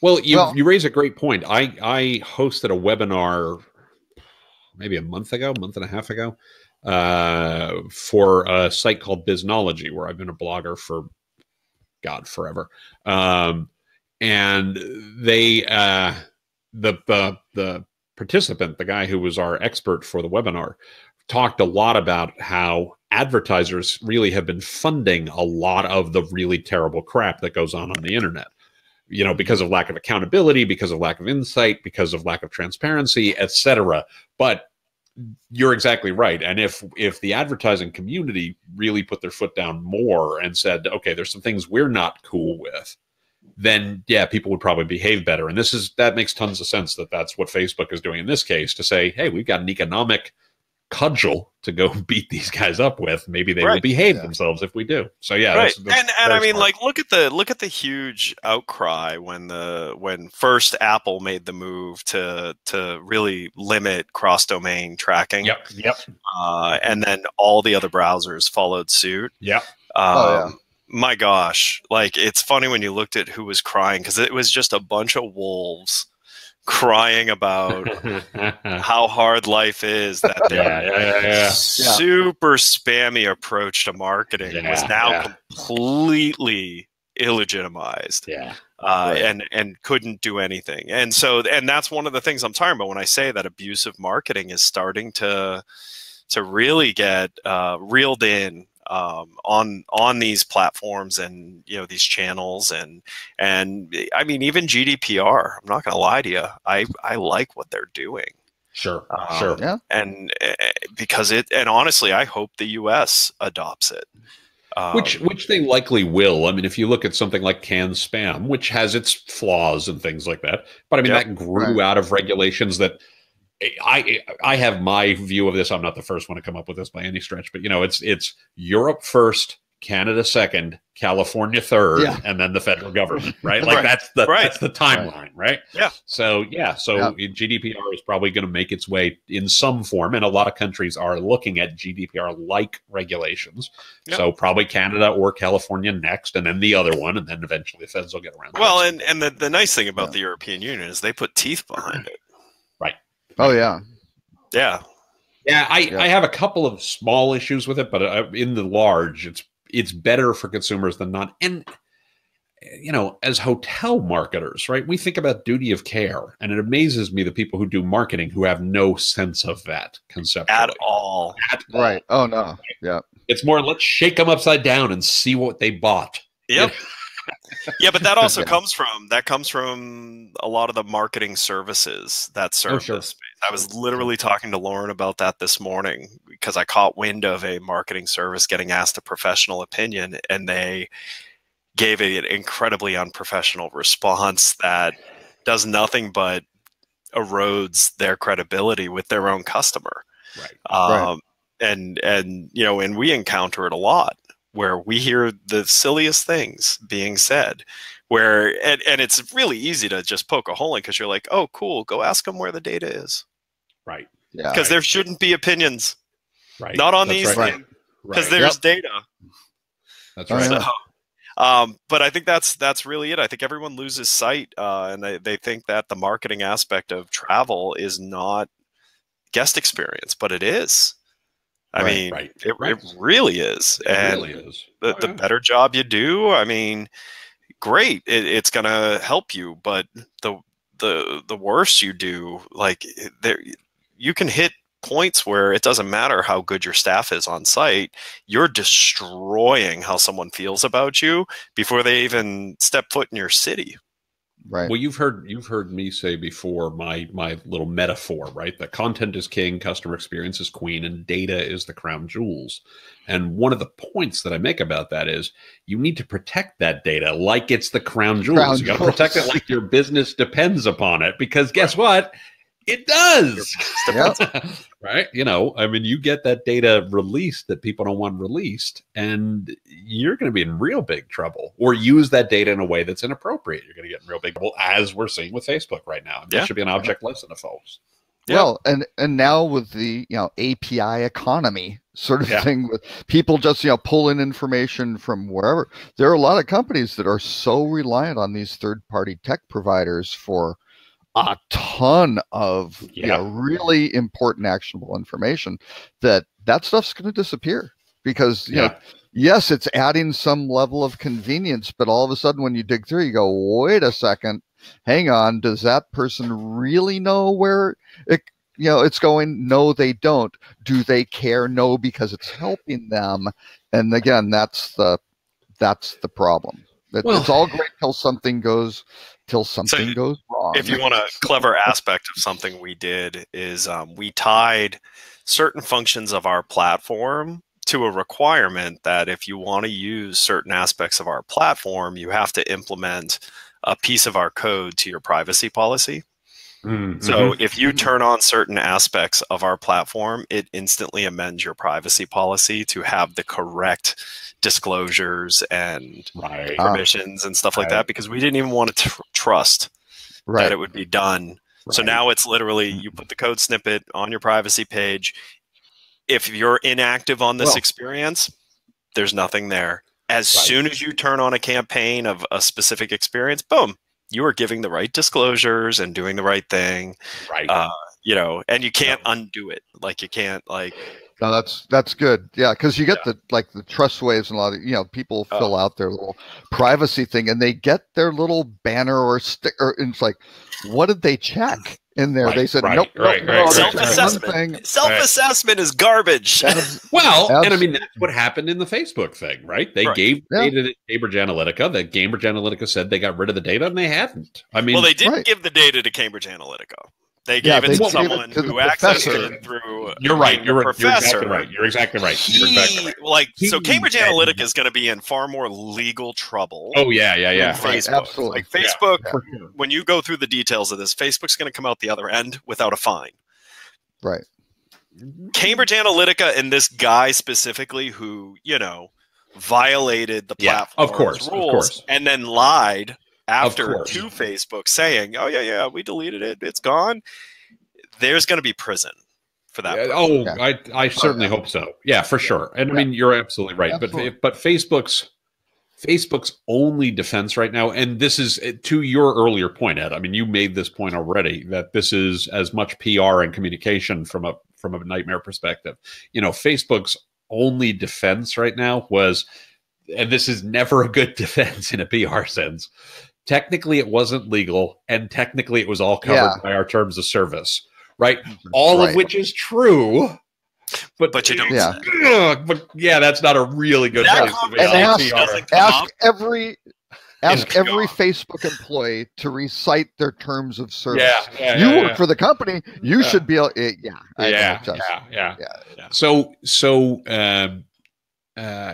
Well, you raise a great point. I hosted a webinar maybe a month and a half ago for a site called Biznology, where I've been a blogger for forever. And they the participant, the guy who was our expert for the webinar, talked a lot about how advertisers really have been funding a lot of the really terrible crap that goes on the internet. Because of lack of accountability, because of lack of insight, because of lack of transparency, etc. But you're exactly right. And if the advertising community really put their foot down more and said, okay, there's some things we're not cool with, then people would probably behave better. And that makes tons of sense that's what Facebook is doing in this case, to say, hey, we've got an economic cudgel to go beat these guys up with. Maybe they will behave themselves if we do. So that's and I mean, smart. Look at the huge outcry when first Apple made the move to really limit cross domain tracking. Yep. And then all the other browsers followed suit. Yep. My gosh, it's funny when you looked at who was crying, because it was just a bunch of wolves crying about how hard life is, that super spammy approach to marketing was now completely illegitimized, and couldn't do anything. And that's one of the things I'm talking about when I say that abusive marketing is starting to really get reeled in on these platforms and these channels, and I mean, even GDPR, I'm not going to lie to you, I like what they're doing. Sure. And because and honestly, I hope the US adopts it. Which they likely will. I mean, if you look at something like CAN-SPAM, which has its flaws and things like that, but I mean, that grew out of regulations that I have my view of this. I'm not the first one to come up with this by any stretch, but it's Europe first, Canada second, California third, and then the federal government, right? That's the timeline, right? Yeah. So GDPR is probably going to make its way in some form, and a lot of countries are looking at GDPR-like regulations. Yep. So probably Canada or California next, and then the other one, and then eventually the feds will get around. Well, and the nice thing about the European Union is they put teeth behind it. Right. Oh yeah. Yeah. Yeah, I have a couple of small issues with it, but in the large, it's better for consumers than not. And as hotel marketers, right, we think about duty of care, and it amazes me the people who do marketing who have no sense of that conceptually at all. Right. Oh no. Yeah. It's more, let's shake them upside down and see what they bought. Yep. Yeah, but that also comes from a lot of the marketing services that serve this space. I was literally talking to Lauren about that this morning, because I caught wind of a marketing service getting asked a professional opinion, and they gave an incredibly unprofessional response that does nothing but erodes their credibility with their own customer. Right. And we encounter it a lot, where we hear the silliest things being said, and it's really easy to just poke a hole in, because you're like, oh, cool, go ask them where the data is. Right. Yeah. Because there shouldn't be opinions. Right. Not on these things, because there's data. That's right. So, but I think that's really it. I think everyone loses sight, and they think that the marketing aspect of travel is not guest experience, but it is. I mean, it really is. And really is. The better job you do, I mean, great. It's going to help you, but the worse you do, like you can hit points where it doesn't matter how good your staff is on site. You're destroying how someone feels about you before they even step foot in your city. Right. Well, you've heard me say before my little metaphor, right? That content is king, customer experience is queen, and data is the crown jewels. And one of the points that I make about that is you need to protect that data like it's the crown jewels. You got to protect it like your business depends upon it, because guess what? It does. Right? You know, I mean, you get that data released that people don't want released, and you're going to be in real big trouble. Or use that data in a way that's inappropriate. You're going to get in real big trouble, as we're seeing with Facebook right now. That should be an object lesson to folks. Well, and now with the API economy sort of thing, with people just pull in information from wherever. There are a lot of companies that are so reliant on these third-party tech providers for a ton of really important actionable information that stuff's going to disappear, because yes, it's adding some level of convenience, but all of a sudden when you dig through, you go, wait a second, hang on, does that person really know where it's going? No, they don't. Do they care? No, because it's helping them. And again, that's the problem. It's all great till something goes wrong. If you want a clever aspect of something we did is we tied certain functions of our platform to a requirement that if you want to use certain aspects of our platform, you have to implement a piece of our code to your privacy policy. Mm-hmm. So if you turn on certain aspects of our platform, it instantly amends your privacy policy to have the correct disclosures and permissions and stuff like that, because we didn't even want to trust that it would be done. So now it's literally, you put the code snippet on your privacy page. If you're inactive on this experience, there's nothing there. As soon as you turn on a campaign of a specific experience, boom, you are giving the right disclosures and doing the right thing. And you can't undo it. Like you can't No, that's good. Yeah, because you get the trust waves, and a lot of people fill out their little privacy thing, and they get their little banner or sticker, and it's like, what did they check in there? They said nope. Self-assessment. Self-assessment is garbage. And I mean that's what happened in the Facebook thing, right? They gave data to Cambridge Analytica. That Cambridge Analytica said they got rid of the data, and they hadn't. I mean, they didn't give the data to Cambridge Analytica. They gave it to someone who accessed it through. You're right. You're professor. You're exactly right. So Cambridge Analytica is going to be in far more legal trouble. Oh yeah. Facebook. Absolutely. Facebook, when you go through the details of this, Facebook's going to come out the other end without a fine. Right. Cambridge Analytica and this guy specifically who violated the platform's rules and then lied after to Facebook saying, "Oh yeah, we deleted it. It's gone." There's going to be prison for that. I certainly hope so. Yeah, for sure. And I mean, you're absolutely right. Absolutely. But Facebook's only defense right now, and this is to your earlier point, Ed. I mean, you made this point already that this is as much PR and communication from a nightmare perspective. Facebook's only defense right now was, and this is never a good defense in a PR sense, technically it wasn't legal, and technically it was all covered by our terms of service, right? All of which is true, but you don't. Yeah, that's not a really good place to be. Ask every Facebook employee to recite their terms of service. You work for the company. You should be able.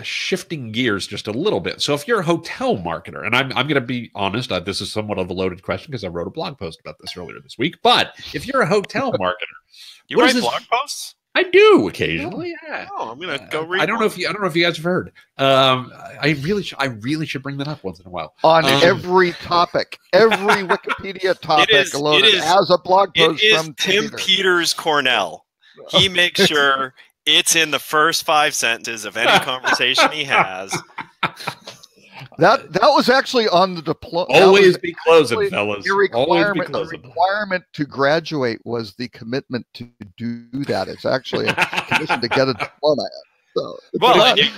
Shifting gears just a little bit. So if you're a hotel marketer, and I'm going to be honest, this is somewhat of a loaded question because I wrote a blog post about this earlier this week. But if you're a hotel marketer, you write blog posts? I do occasionally. Yeah. Oh, I'm going to go read. I don't know if you guys have heard. I really should bring that up once in a while. On every topic, every Wikipedia topic loaded as a blog post. It is Tim Peters Cornell. He makes sure It's in the first 5 sentences of any conversation he has. That was actually on the diploma. Always be closing, fellas. The requirement to graduate was the commitment to do that. It's actually a condition to get a diploma. So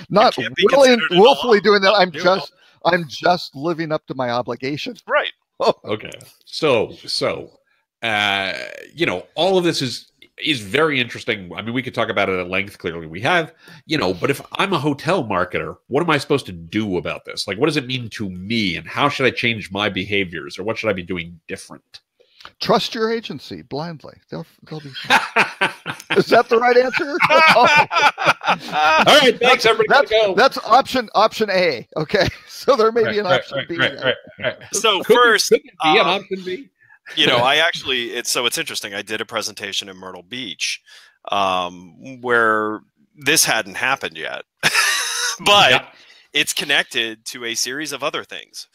not willfully doing that. I'm just living up to my obligation. Right. Oh. Okay. So all of this is very interesting. I mean, we could talk about it at length. Clearly we have, but if I'm a hotel marketer, what am I supposed to do about this? Like, what does it mean to me, and how should I change my behaviors, or what should I be doing different? Trust your agency blindly. They'll be Is that the right answer? All right, thanks, everybody. That's option A. Okay, so there may be an option B. Right. So could first, be an option B. it's interesting. I did a presentation in Myrtle Beach where this hadn't happened yet, but it's connected to a series of other things.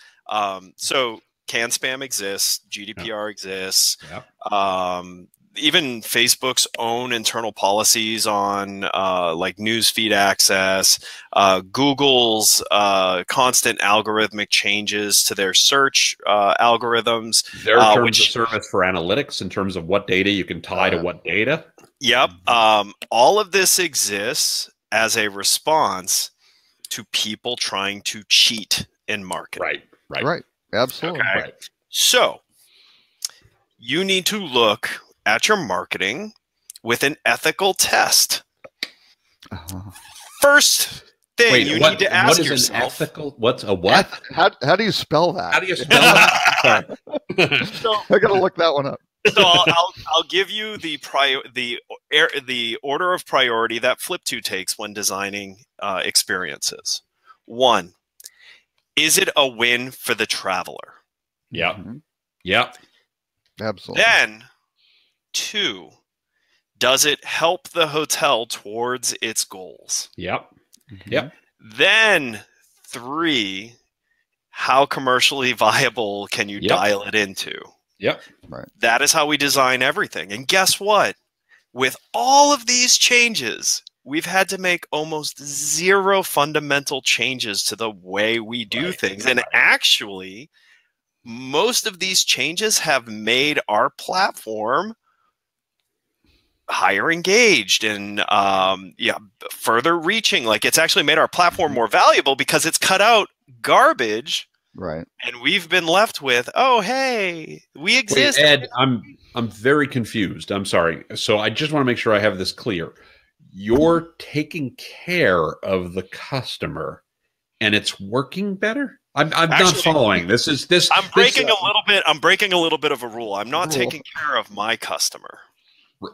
So CAN spam exists, GDPR exists, even Facebook's own internal policies on like newsfeed access, Google's constant algorithmic changes to their search algorithms. Their terms of service for analytics in terms of what data you can tie to what data. Yep. All of this exists as a response to people trying to cheat in marketing. Right. Absolutely. Okay. Right. So you need to look at your marketing with an ethical test. First thing you need to ask yourself. What's a what? How do you spell that? How do you spell that? I gotta look that one up. So I'll give you the order of priority that Flip2 takes when designing experiences. 1, is it a win for the traveler? Yeah. Mm-hmm. Yeah. Absolutely. Then 2, does it help the hotel towards its goals? Yep. Yep. Then 3, how commercially viable can you dial it into? Yep. Right. That is how we design everything. And guess what? With all of these changes, we've had to make almost 0 fundamental changes to the way we do things. And actually, most of these changes have made our platform higher engaged and further reaching. Like, it's actually made our platform more valuable because it's cut out garbage. Right. And we've been left with, oh, hey, we exist. Wait, Ed, I'm very confused. I'm sorry. So I just want to make sure I have this clear. You're taking care of the customer and it's working better? I'm actually not following. I'm breaking a little bit of a rule. I'm not taking care of my customer.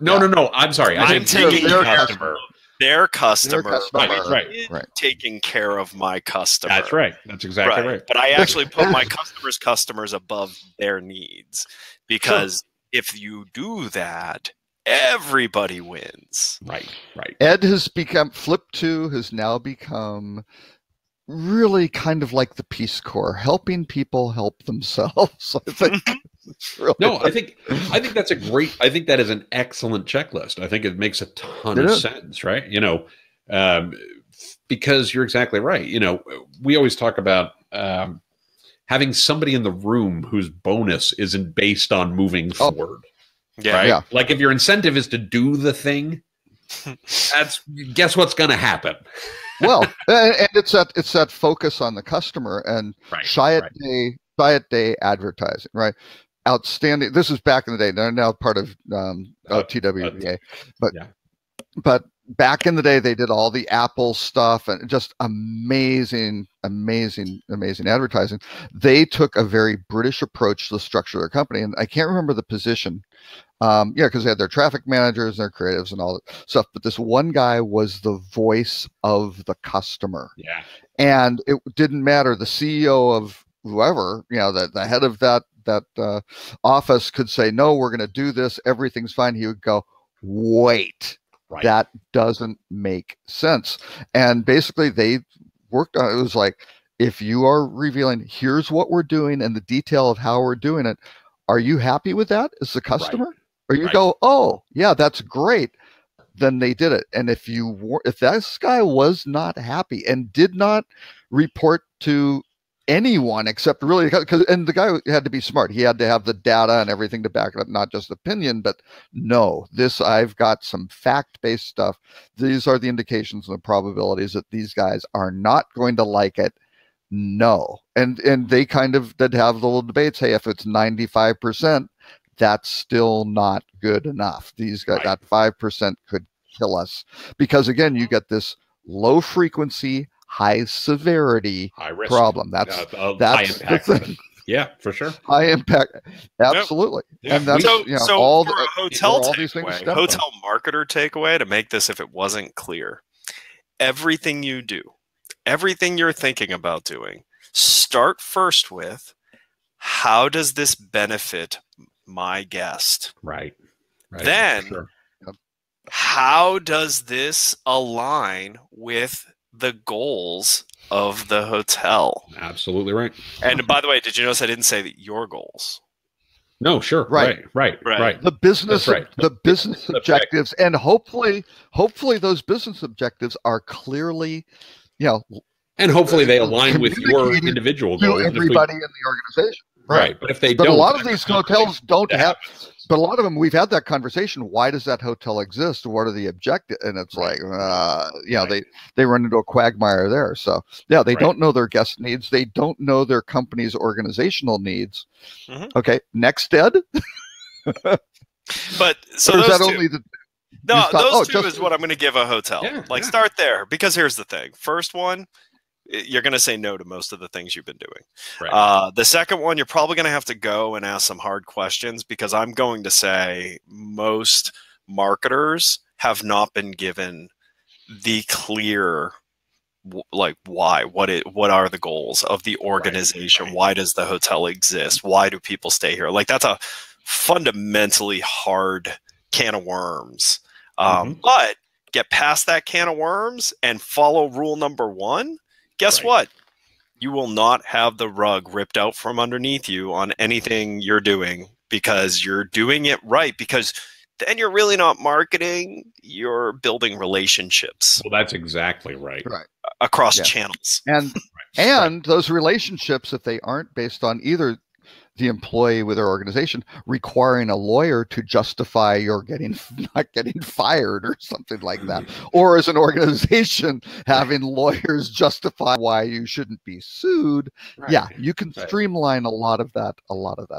No. I'm sorry. I'm taking their customer. Their customer. Right. Taking care of my customer. That's right. That's exactly right. But I actually put my customers above their needs, because if you do that, everybody wins. Right. Ed has become, Flip2 has now become really kind of like the Peace Corps, helping people help themselves. I think. I think that's I think that is an excellent checklist. I think it makes a ton of sense, right? Because you're exactly right. We always talk about having somebody in the room whose bonus isn't based on moving forward. Yeah. Right? Yeah. Like, if your incentive is to do the thing, guess what's going to happen? Well, and it's that focus on the customer and Chiat Day advertising, right? Outstanding. This is back in the day. They're now part of TWBA, but back in the day, they did all the Apple stuff and just amazing advertising. They took a very British approach to the structure of their company, and I can't remember the position. Because they had their traffic managers, their creatives, and all that stuff. But this one guy was the voice of the customer. Yeah. And it didn't matter. The CEO of whoever, the head of that office could say, no, we're going to do this. Everything's fine. He would go, wait, that doesn't make sense. And basically they worked on it. It was like, if you are revealing, here's what we're doing and the detail of how we're doing it, are you happy with that as the customer? Or you go, oh, yeah, that's great. then they did it. And if this guy was not happy and did not report to anyone except really, and the guy had to be smart. He had to have the data and everything to back it up, not just opinion, but no, I've got some fact-based stuff. These are the indications and the probabilities that these guys are not going to like it. No. And they kind of did have the little debates. Hey, if it's 95%, that's still not good enough. These guys, that 5% could kill us, because again, you get this low frequency, high severity, high risk problem. That's high impact. the thing. Yeah, for sure. High impact. Absolutely. Yeah. And that's so all for a hotel takeaway, hotel marketer takeaway, to make this, if it wasn't clear, everything you do, everything you're thinking about doing, start first with, how does this benefit my guest? Right. Then, how does this align with the goals of the hotel? Absolutely right. And by the way, did you notice I didn't say that your goals? No, sure. Right. The business, the business objectives, and hopefully those business objectives are clearly, and hopefully they align with your individual goals. Everybody in the organization. Right. But if they don't, a lot of these hotels don't have. But a lot of them, we've had that conversation. Why does that hotel exist? What are the objectives? And it's like, they run into a quagmire there. So they don't know their guest needs. They don't know their company's organizational needs. Mm-hmm. Okay, next, Ed. But so or is those that two, only the? No, those two is what I'm going to give a hotel. Start there, because here's the thing. First one, you're going to say no to most of the things you've been doing. Right. The second one, you're probably going to have to go and ask some hard questions, because I'm going to say most marketers have not been given the clear, like, why, what are the goals of the organization? Right. Why does the hotel exist? Why do people stay here? Like, that's a fundamentally hard can of worms. But get past that can of worms and follow rule number one. Guess what? You will not have the rug ripped out from underneath you on anything you're doing, because you're doing it right. Because then you're really not marketing, you're building relationships. Well, that's exactly right. Across channels. And those relationships, if they aren't based on either the employee with their organization requiring a lawyer to justify your not getting fired or something like that, or as an organization having lawyers justify why you shouldn't be sued. You can streamline a lot of that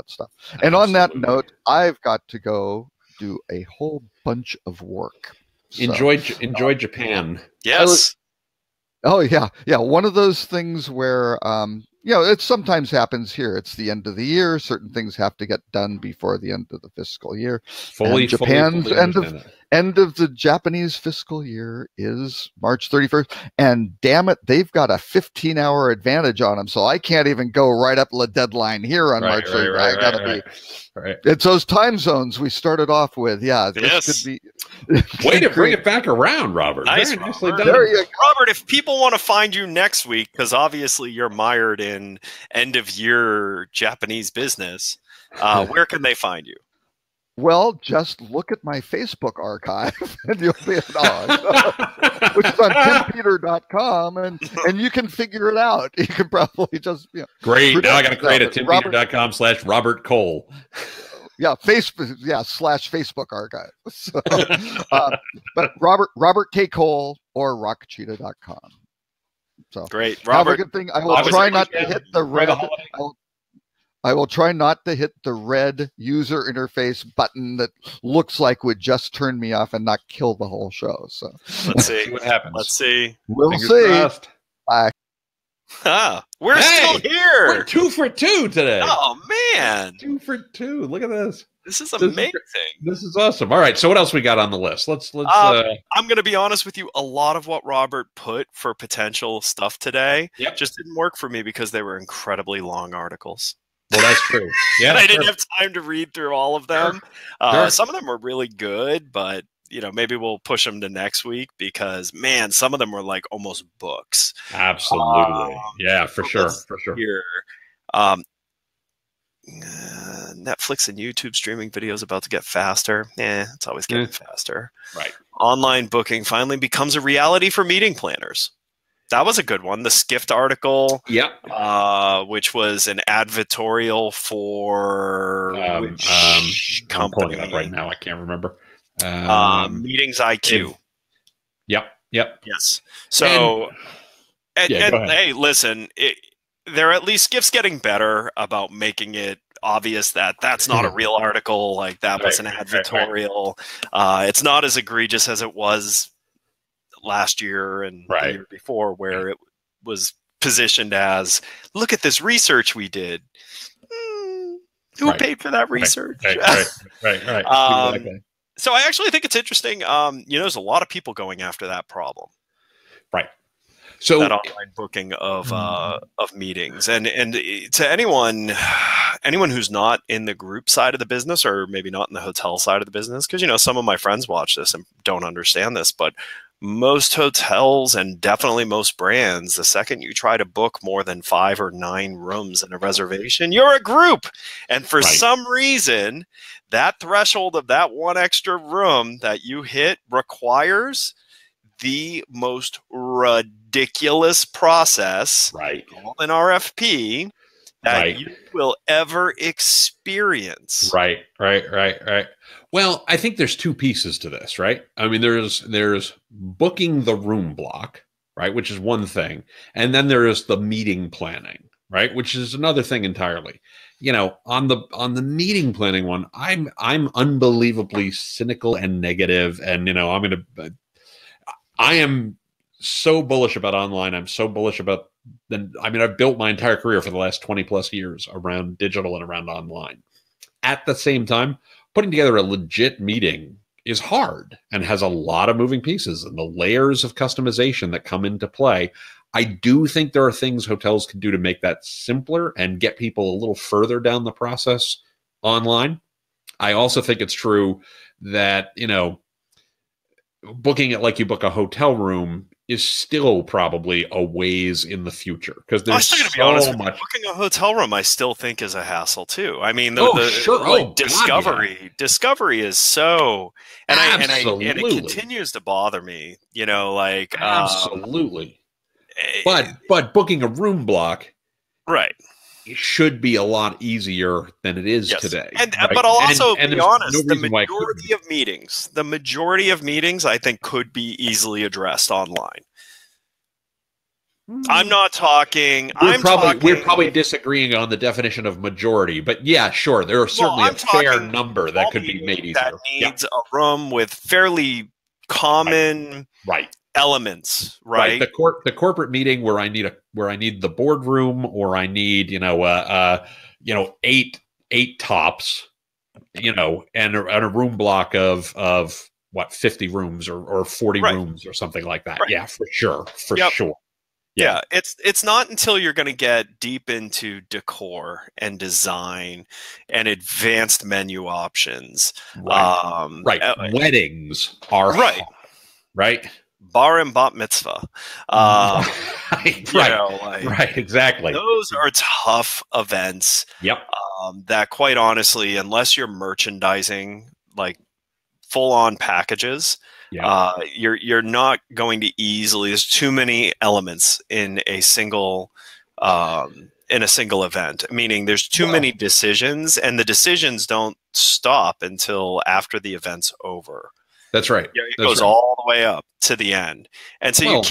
stuff. And on that note, I've got to go do a whole bunch of work. Enjoy Japan. Yes. One of those things where it sometimes happens here. It's the end of the year. Certain things have to get done before the end of the fiscal year. Japan's end of the Japanese fiscal year is March 31st. And damn it, they've got a 15-hour advantage on them. So I can't even go right up the deadline here on March 31st. I got to be. It's those time zones we started off with. Yeah, this could be. Way to bring it back around, Robert. Nice, Very nicely done. There you go. Robert, if people want to find you next week, because obviously you're mired in end of year Japanese business, where can they find you? Well, just look at my Facebook archive and you'll be which is on timpeter.com, and you can figure it out. You can probably just great. Now I got to create a timpeter.com/Robert Cole. Facebook. /Facebook archive. So, but Robert K. Cole or rockcheetah.com. So great, Robert. Have a good thing. I will try not to hit the red. I will try not to hit the red user interface button that looks like would just turn me off and not kill the whole show. So let's see what happens. Let's see. We'll see. Crossed. Bye. We're still here. We're 2 for 2 today. Oh man, 2 for 2. Look at this. This is amazing. This is awesome. All right. So what else we got on the list? Let's. I'm going to be honest with you. A lot of what Robert put for potential stuff today just didn't work for me, because they were incredibly long articles. Well, that's true. Yeah, and I didn't have time to read through all of them. Some of them were really good, but maybe we'll push them to next week, because man, some of them were like almost books. Absolutely. For sure. Here, Netflix and YouTube streaming videos about to get faster. It's always getting faster. Right. online booking finally becomes a reality for meeting planners. That was a good one. The Skift article, which was an advertorial for which company? I'm pulling it up right now. I can't remember. Meetings IQ. Yep. Yes. So, and hey, listen, they're at least Skift's getting better about making it obvious that that's not a real article. Like that was an advertorial. It's not as egregious as it was last year and the year before, where it was positioned as, look at this research we did. Who paid for that research? Right. Exactly. So I actually think it's interesting. There's a lot of people going after that problem. Right. So that online booking of meetings, and to anyone who's not in the group side of the business, or maybe not in the hotel side of the business, because some of my friends watch this and don't understand this, but most hotels and definitely most brands, the second you try to book more than 5 or 9 rooms in a reservation, you're a group. And for some reason, that threshold of that one extra room that you hit requires the most ridiculous process called an RFP that you will ever experience. Right. Well, I think there's 2 pieces to this, right? I mean, there's booking the room block, right, which is one thing, and then there is the meeting planning, right, which is another thing entirely. On the meeting planning one, I'm unbelievably cynical and negative, and I am so bullish about online. I'm so bullish about I've built my entire career for the last 20 plus years around digital and around online. At the same time, putting together a legit meeting is hard and has a lot of moving pieces and the layers of customization that come into play. I do think there are things hotels can do to make that simpler and get people a little further down the process online. I also think it's true that, booking it like you book a hotel room is still probably a ways in the future, because there's so much. Booking a hotel room, I still think, is a hassle too. I mean, discovery is so, and it continues to bother me. Absolutely. But booking a room block, it should be a lot easier than it is today. But I'll also be honest, the majority of meetings, I think, could be easily addressed online. I'm not talking. We're probably disagreeing on the definition of majority, but yeah, sure, there are certainly a fair number that could be made easier. That needs a room with fairly common elements, right? The corporate meeting where I need the boardroom, or I need 8 tops, and a room block of what, 50 rooms or 40 rooms or something like that. Yeah, for sure. Sure. Yeah, it's not until you're going to get deep into decor and design and advanced menu options. Weddings are right. Bar and bat mitzvah. Exactly. Those are tough events. Yep. That, quite honestly, unless you're merchandising like full-on packages, you're not going to easily. There's too many elements in a single event. Meaning, there's too many decisions, and the decisions don't stop until after the event's over. That's right. It goes all the way up to the end, and so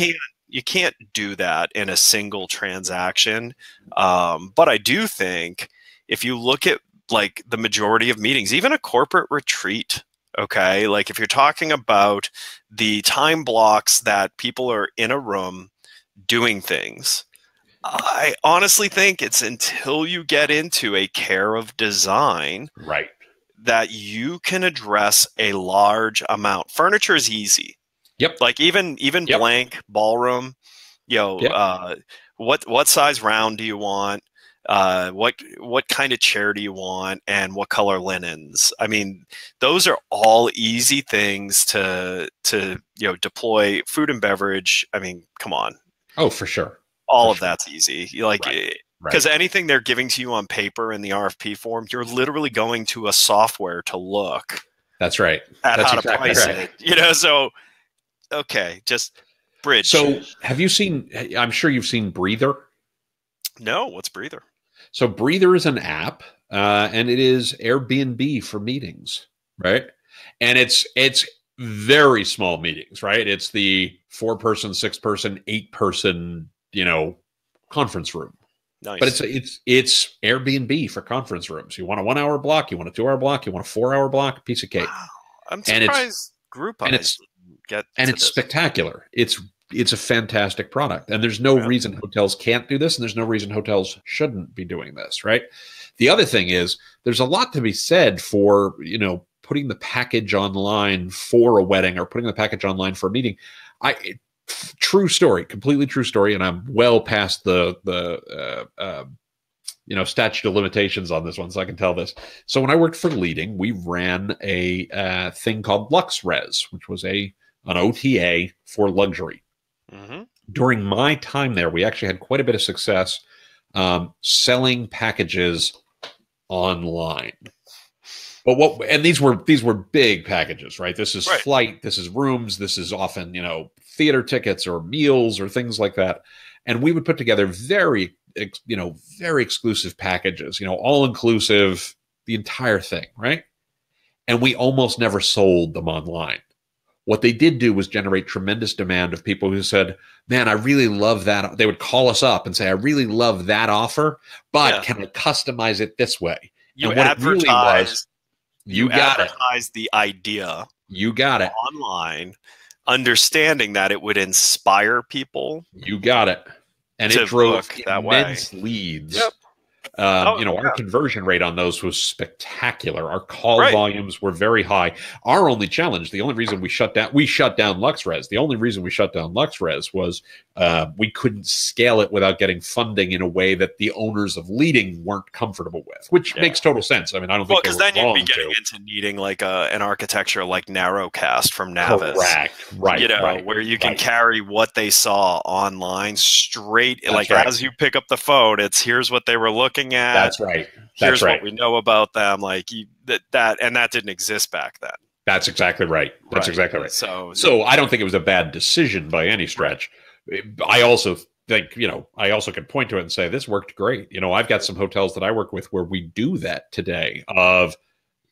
you can't do that in a single transaction. But I do think if you look at like the majority of meetings, even a corporate retreat. Okay, like if you're talking about the time blocks that people are in a room doing things, I honestly think it's until you get into a care of design that you can address a large amount. Furniture is easy. Yep. Like even blank ballroom, what size round do you want? What kind of chair do you want, and what color linens? I mean, those are all easy things to deploy. Food and beverage, I mean, come on. Oh, for sure. All of that's easy. Because anything they're giving to you on paper in the RFP form, you're literally going to a software to look That's right. At That's how exactly to price right. it. So okay, just bridge. So have you seen? I'm sure you've seen Breather. No, what's Breather? So Breather is an app, and it is Airbnb for meetings, right? And it's very small meetings, right? It's the 4-person, 6-person, 8-person, conference room. Nice. But it's Airbnb for conference rooms. You want a 1-hour block, you want a 2-hour block, you want a 4-hour block, piece of cake. Wow. I'm surprised Groupon it's spectacular. It's a fantastic product, and there's no reason hotels can't do this, and there's no reason hotels shouldn't be doing this, right? The other thing is there's a lot to be said for putting the package online for a wedding or putting the package online for a meeting. True story, completely true story, and I'm well past the statute of limitations on this one, so I can tell this. So when I worked for Leading, we ran a thing called LuxRes, which was an OTA for luxury. Mm-hmm. During my time there, we actually had quite a bit of success selling packages online. But these were big packages, right? This is flight, this is rooms, this is often, theater tickets or meals or things like that. And we would put together very exclusive packages, all inclusive, the entire thing, right? And we almost never sold them online. What they did do was generate tremendous demand of people who said, man, I really love that. They would call us up and say, I really love that offer, but can I customize it this way? You advertise the idea. You got it. Online, understanding that it would inspire people. You got it. And it drove immense leads. Yep. Our conversion rate on those was spectacular. Our call volumes were very high. Our only challenge, the only reason we shut down LuxRes. The only reason we shut down LuxRes was we couldn't scale it without getting funding in a way that the owners of Leading weren't comfortable with, which makes total sense. I mean, I don't think because then you'd be getting into needing like an architecture like Narrowcast from Navis. Correct. Right. Where you can carry what they saw online straight. As you pick up the phone, it's here's what they were looking at. That's right. Here's what we know about them. That didn't exist back then. That's exactly right. Exactly right. So I don't think it was a bad decision by any stretch. I also think, I also could point to it and say this worked great. I've got some hotels that I work with where we do that today of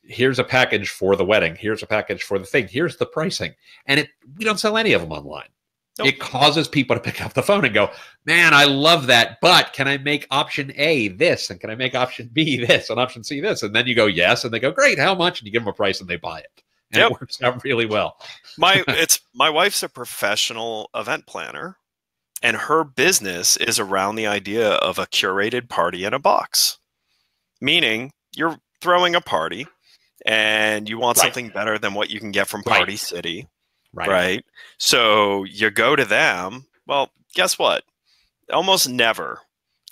here's a package for the wedding. Here's a package for the thing. Here's the pricing. And we don't sell any of them online. Nope. It causes people to pick up the phone and go, man, I love that, but can I make option A this? And can I make option B this and option C this? And then you go, yes. And they go, great, how much? And you give them a price and they buy it. And it works out really well. My wife's a professional event planner, and her business is around the idea of a curated party in a box. Meaning you're throwing a party and you want something better than what you can get from Party City. Right. So you go to them. Well, guess what? Almost never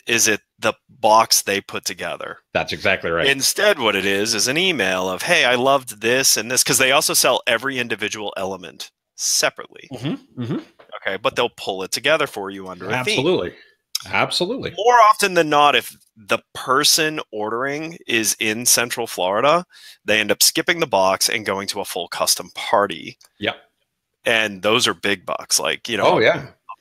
is it the box they put together. That's exactly right. Instead, what it is an email of, hey, I loved this and this, because they also sell every individual element separately. Mm-hmm. Mm-hmm. Okay, but they'll pull it together for you under a theme. Absolutely. More often than not, if the person ordering is in Central Florida, they end up skipping the box and going to a full custom party. Yep. And those are big bucks. A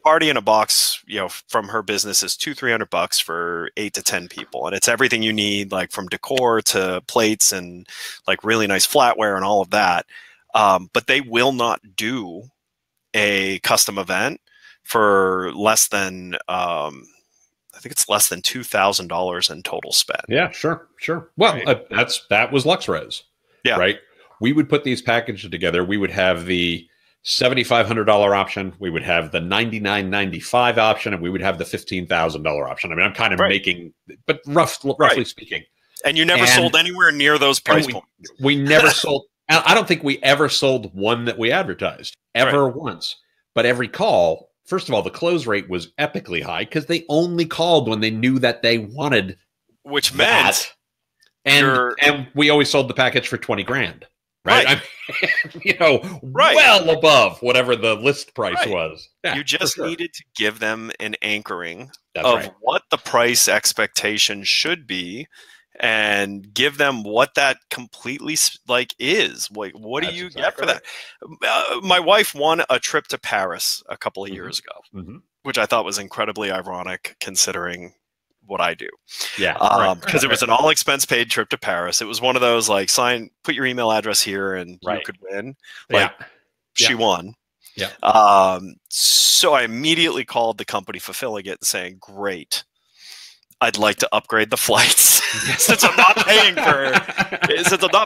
party in a box, from her business is $200-300 for 8 to 10 people. And it's everything you need, like from decor to plates and like really nice flatware and all of that. But they will not do a custom event for less than, I think it's less than $2,000 in total spend. Yeah, sure. Well, that was LuxRes. Yeah. Right. We would put these packages together. We would have the $7,500 option. We would have the $9,995 option, and we would have the $15,000 option. I mean, I'm kind of making, but roughly speaking. And you never sold anywhere near those price points. We never sold. I don't think we ever sold one that we advertised once. But every call, first of all, the close rate was epically high because they only called when they knew that they wanted, which meant, and we always sold the package for $20,000. Right. Well above whatever the list price was. Yeah, you just needed to give them an anchoring of what the price expectation should be. and give them what that completely like is. Like, what do you get for that? My wife won a trip to Paris a couple of years ago, which I thought was incredibly ironic considering what I do. Yeah. Because it was an all expense paid trip to Paris. It was one of those like put your email address here and you could win. Like she won. Yeah. So I immediately called the company fulfilling it and saying, great, I'd like to upgrade the flights. Since I'm not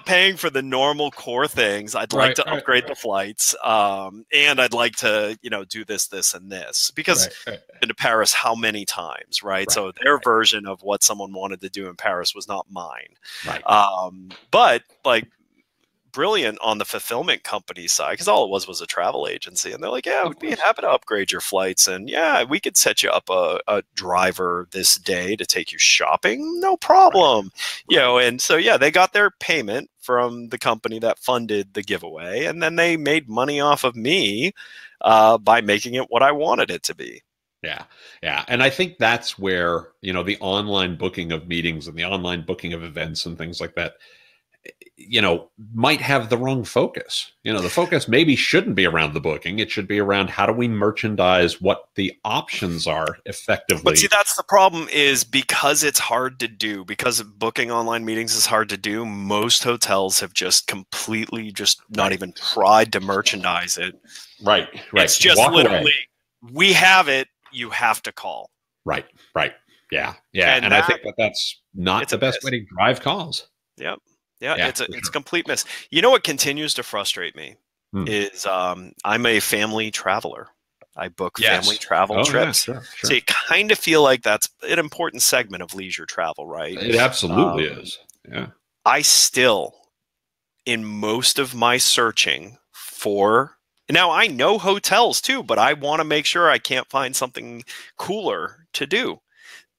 paying for the normal core things, I'd like to upgrade the flights. And I'd like to, do this, this, and this. Because been to Paris how many times, right? So their version of what someone wanted to do in Paris was not mine. Right. But like, brilliant on the fulfillment company side, because all it was a travel agency, and they're like, yeah, we'd be happy to upgrade your flights, and yeah, we could set you up a driver this day to take you shopping, no problem. And so they got their payment from the company that funded the giveaway, and then they made money off of me by making it what I wanted it to be. Yeah. And I think that's where, the online booking of meetings and the online booking of events and things like that, might have the wrong focus. The focus maybe shouldn't be around the booking. It should be around how do we merchandise what the options are effectively. But see, that's the problem, is because it's hard to do, because booking online meetings is hard to do, most hotels have just completely not even tried to merchandise it. Right. It's just literally, we have it, you have to call. Right. Yeah. And I think that's not the best way to drive calls. Yep. Yeah, it's a complete miss. You know what continues to frustrate me is I'm a family traveler. I book family travel trips. Sure. So you kind of feel like that's an important segment of leisure travel, right? It absolutely is. Yeah. I still, in most of my searching for, now I know hotels too, but I want to make sure I can't find something cooler to do.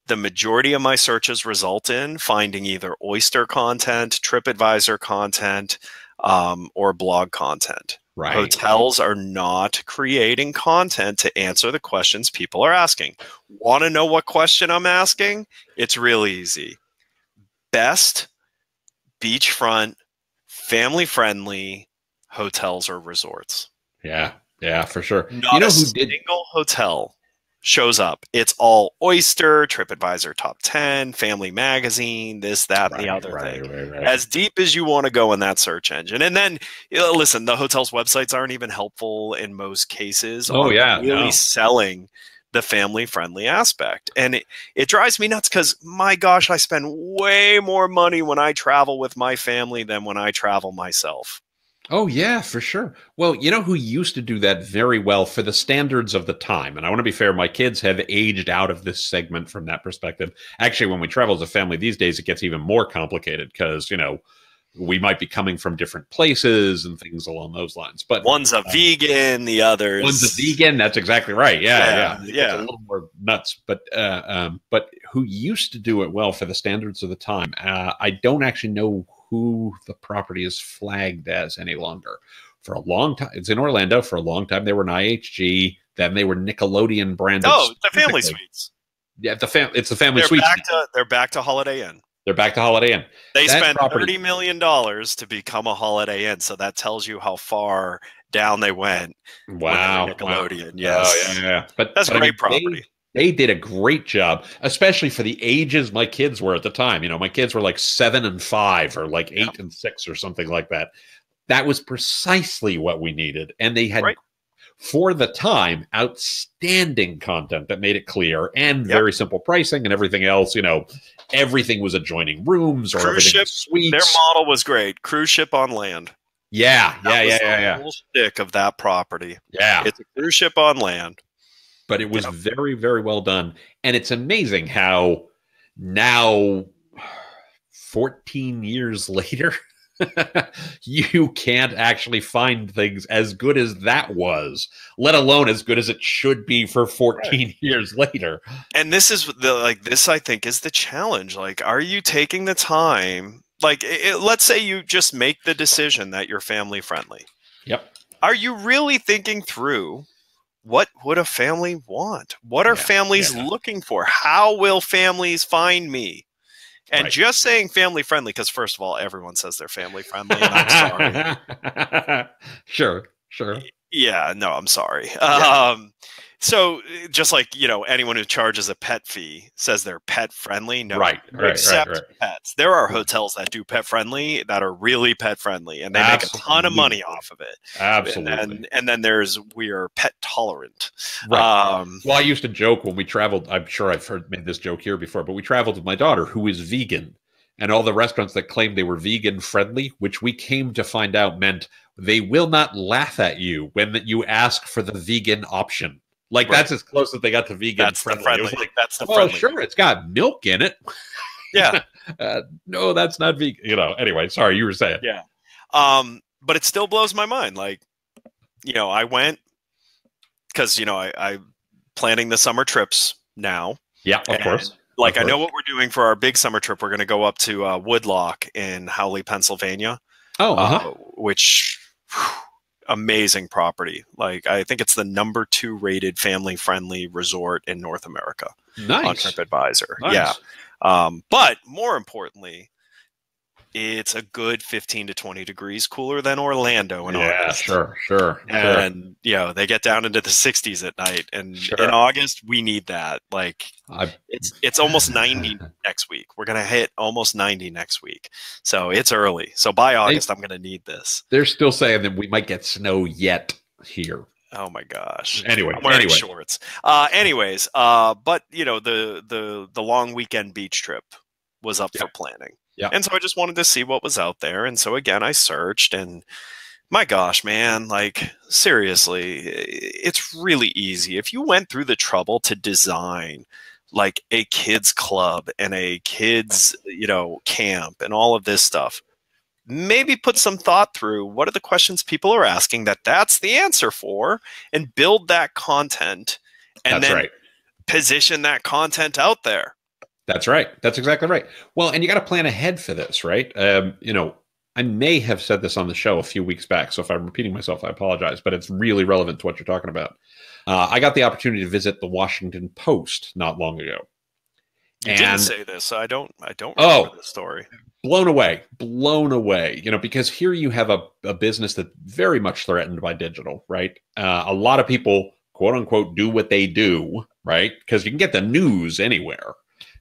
The majority of my searches result in finding either Oyster content, TripAdvisor content, or blog content. Right. Hotels are not creating content to answer the questions people are asking. Want to know what question I'm asking? It's real easy. Best beachfront, family-friendly hotels or resorts. Yeah, for sure. Not a single hotel shows up. It's all Oyster, TripAdvisor Top 10, Family Magazine, this, that, and the other thing. As deep as you want to go in that search engine. And then, listen, the hotel's websites aren't even helpful in most cases. Really selling the family-friendly aspect. And it drives me nuts because, my gosh, I spend way more money when I travel with my family than when I travel myself. Oh, yeah, for sure. Well, you know who used to do that very well for the standards of the time? And I want to be fair, my kids have aged out of this segment from that perspective. Actually, when we travel as a family these days, it gets even more complicated because, we might be coming from different places and things along those lines. But one's a vegan, the other's... One's a vegan, that's exactly right. Yeah. It's a little more nuts. But who used to do it well for the standards of the time? I don't actually know who the property is flagged as any longer. For a long time, it's in Orlando. For a long time, they were an IHG. Then they were Nickelodeon branded. Oh, the Family Suites. Yeah, it's the Family Suites. They're back to Holiday Inn. They're back to Holiday Inn. They spent $30 million to become a Holiday Inn, so that tells you how far down they went. Wow, Nickelodeon. Wow. Yes, oh, yeah. But that's great property. They did a great job, especially for the ages my kids were at the time. My kids were like 7 and 5 or like 8 and 6 or something like that. That was precisely what we needed. And they had, for the time, outstanding content that made it clear and very simple pricing and everything else. Everything was adjoining rooms or cruise ship suites. Their model was great. Cruise ship on land. Yeah. The whole stick of that property. Yeah. It's a cruise ship on land. But it was very, very well done. And it's amazing how now, 14 years later, you can't actually find things as good as that was, let alone as good as it should be for 14 years later. And this is this, I think, is the challenge. Are you taking the time? Let's say you just make the decision that you're family friendly. Yep. Are you really thinking through what would a family want? What are families looking for? How will families find me? And just saying family friendly, because first of all, everyone says they're family friendly, and I'm sorry. Sure. Yeah, no, I'm sorry. Yeah. So just like, anyone who charges a pet fee says they're pet friendly. No, right. Except pets. There are hotels that do pet friendly that are really pet friendly, and they make a ton of money off of it. Absolutely. And then we are pet tolerant. Right. Well, I used to joke when we traveled. I'm sure I've made this joke here before, but we traveled with my daughter, who is vegan, and all the restaurants that claimed they were vegan friendly, which we came to find out meant they will not laugh at you when you ask for the vegan option. Like that's as close as they got to vegan. That's friendly. The friendly. It was like, that's the friendly. Sure, it's got milk in it. Yeah. No, that's not vegan. Anyway, sorry, you were saying. Yeah. But it still blows my mind. Like, I went because I'm planning the summer trips now. Yeah, of course. Like, I know what we're doing for our big summer trip. We're going to go up to Woodlock in Howley, Pennsylvania. Which. Amazing property. Like, I think it's the number 2 rated family friendly resort in North America. Nice. On TripAdvisor. Nice. Yeah. But more importantly, it's a good 15 to 20 degrees cooler than Orlando in August. Sure. And, they get down into the 60s at night. And in August, we need that. Like, it's almost 90 next week. We're going to hit almost 90 next week. So it's early. So by August, I'm going to need this. They're still saying that we might get snow yet here. Oh my gosh. Anyway, I'm wearing shorts. But the long weekend beach trip was up for planning. Yeah. And so I just wanted to see what was out there. And so again, I searched, and my gosh, man, like, seriously, it's really easy. If you went through the trouble to design like a kids club and a kids, camp and all of this stuff, maybe put some thought through what are the questions people are asking that's the answer for, and build that content and then position that content out there. That's right. That's exactly right. Well, and you got to plan ahead for this, right? I may have said this on the show a few weeks back, so if I'm repeating myself, I apologize, but it's really relevant to what you're talking about. I got the opportunity to visit the Washington Post not long ago. You didn't say this. So I don't remember the story. Blown away, because here you have a business that's very much threatened by digital, right? A lot of people, quote unquote, do what they do, right? Because you can get the news anywhere.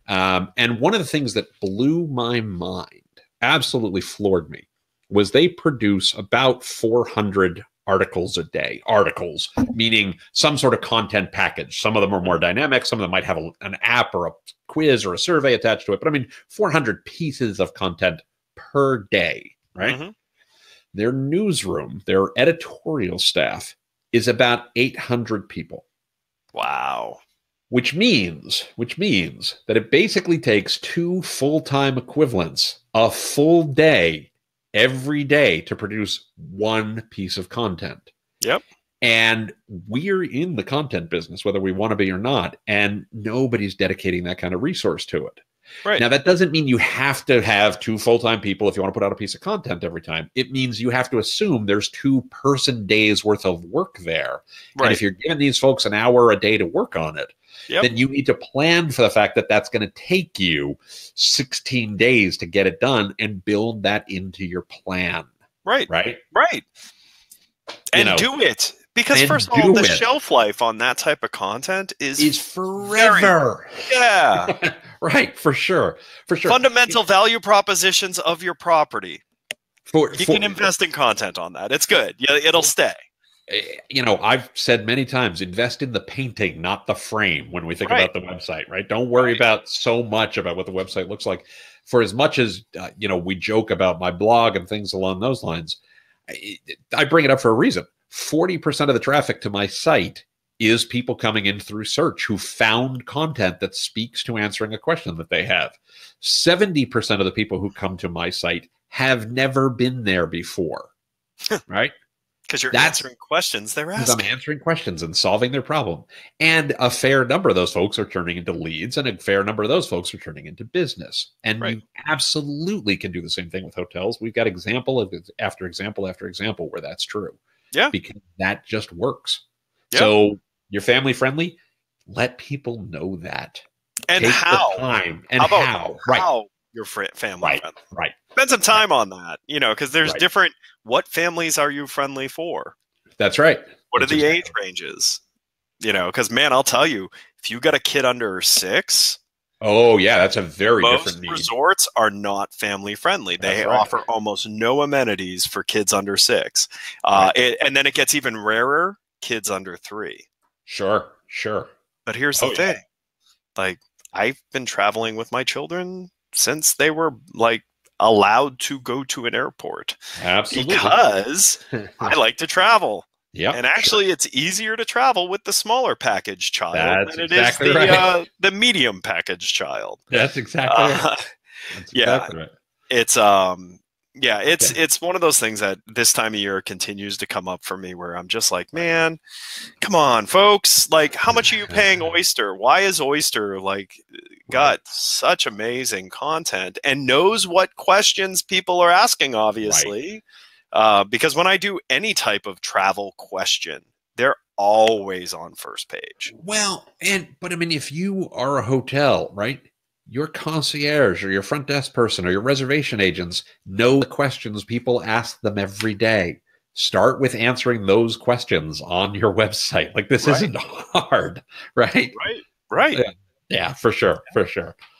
And one of the things that blew my mind, absolutely floored me, was they produce about 400 articles a day. Articles, meaning some sort of content package. Some of them are more dynamic. Some of them might have an app or a quiz or a survey attached to it. But 400 pieces of content per day, right? Mm-hmm. Their newsroom, their editorial staff is about 800 people. Wow. Which means that it basically takes 2 full-time equivalents a full day every day to produce one piece of content. Yep. And we're in the content business, whether we want to be or not, and nobody's dedicating that kind of resource to it. Right. Now, that doesn't mean you have to have 2 full-time people if you want to put out a piece of content every time. It means you have to assume there's 2 person days worth of work there. Right. And if you're giving these folks an hour a day to work on it, then you need to plan for the fact that that's going to take you 16 days to get it done, and build that into your plan. Right. And do it. Because first of all, the shelf life on that type of content is forever. Yeah. Right. For sure. Fundamental value propositions of your property. You can invest in content on that. It's good. Yeah, it'll stay. I've said many times, invest in the painting, not the frame, when we think about the website, right? Don't worry about so much about what the website looks like. For as much as, we joke about my blog and things along those lines, I bring it up for a reason. 40% of the traffic to my site is people coming in through search who found content that speaks to answering a question that they have. 70% of the people who come to my site have never been there before, right? Because you're answering questions they're asking. I'm answering questions and solving their problem. And a fair number of those folks are turning into leads, and a fair number of those folks are turning into business. And you absolutely can do the same thing with hotels. We've got example after example after example where that's true. Yeah. Because that just works. Yeah. So you're family friendly. Let people know that. And Take how. the time. And how. Right. you're family right, friendly. Right. Spend some time on that, because there's different. What families are you friendly for? That's right. What are the age ranges? Because man, I'll tell you, if you got a kid under 6. Oh yeah, that's a very different need. Most resorts are not family friendly. They offer almost no amenities for kids under 6. And then it gets even rarer, kids under 3. Sure. But here's the thing. Like, I've been traveling with my children since they were allowed to go to an airport. Absolutely. Because I like to travel. Yeah. And actually, it's easier to travel with the smaller package child than it is the medium package child. That's exactly right. That's exactly right. It's one of those things that this time of year continues to come up for me where I'm just like, man, come on, folks. Like, how much are you paying Oyster? Why is Oyster got such amazing content and knows what questions people are asking, obviously. Right. Because when I do any type of travel question, they're always on first page. Well, but I mean, if you are a hotel, right, your concierge or your front desk person or your reservation agents know the questions people ask them every day. Start with answering those questions on your website. Like, this isn't hard, right? Right. Yeah, for sure.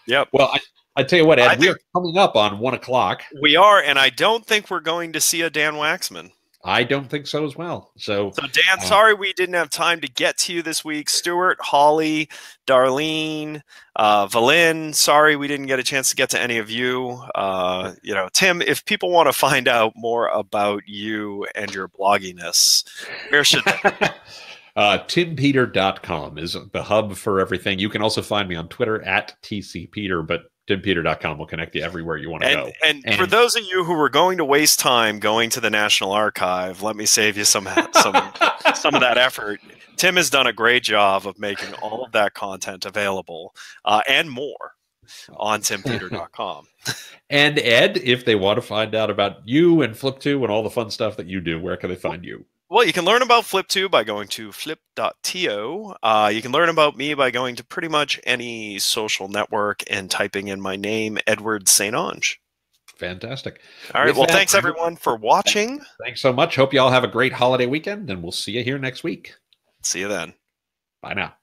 Yep. Well, I tell you what, Ed, we are coming up on 1 o'clock. We are, and I don't think we're going to see a Dan Waxman. I don't think so as well. So Dan, sorry we didn't have time to get to you this week. Stuart, Holly, Darlene, Valin, sorry we didn't get a chance to get to any of you. Tim, if people want to find out more about you and your blogginess, where should they? TimPeter.com is the hub for everything. You can also find me on Twitter at TCPeter, but TimPeter.com will connect you everywhere you want to go. And for those of you who were going to waste time going to the National Archive, let me save you some of that effort. Tim has done a great job of making all of that content available and more on TimPeter.com. And Ed, if they want to find out about you and Flip2 and all the fun stuff that you do, where can they find you? Well, you can learn about Flip2 by going to flip.to. You can learn about me by going to pretty much any social network and typing in my name, Edward St. Onge. Fantastic. All right. Well, thanks everyone for watching. Thanks so much. Hope you all have a great holiday weekend, and we'll see you here next week. See you then. Bye now.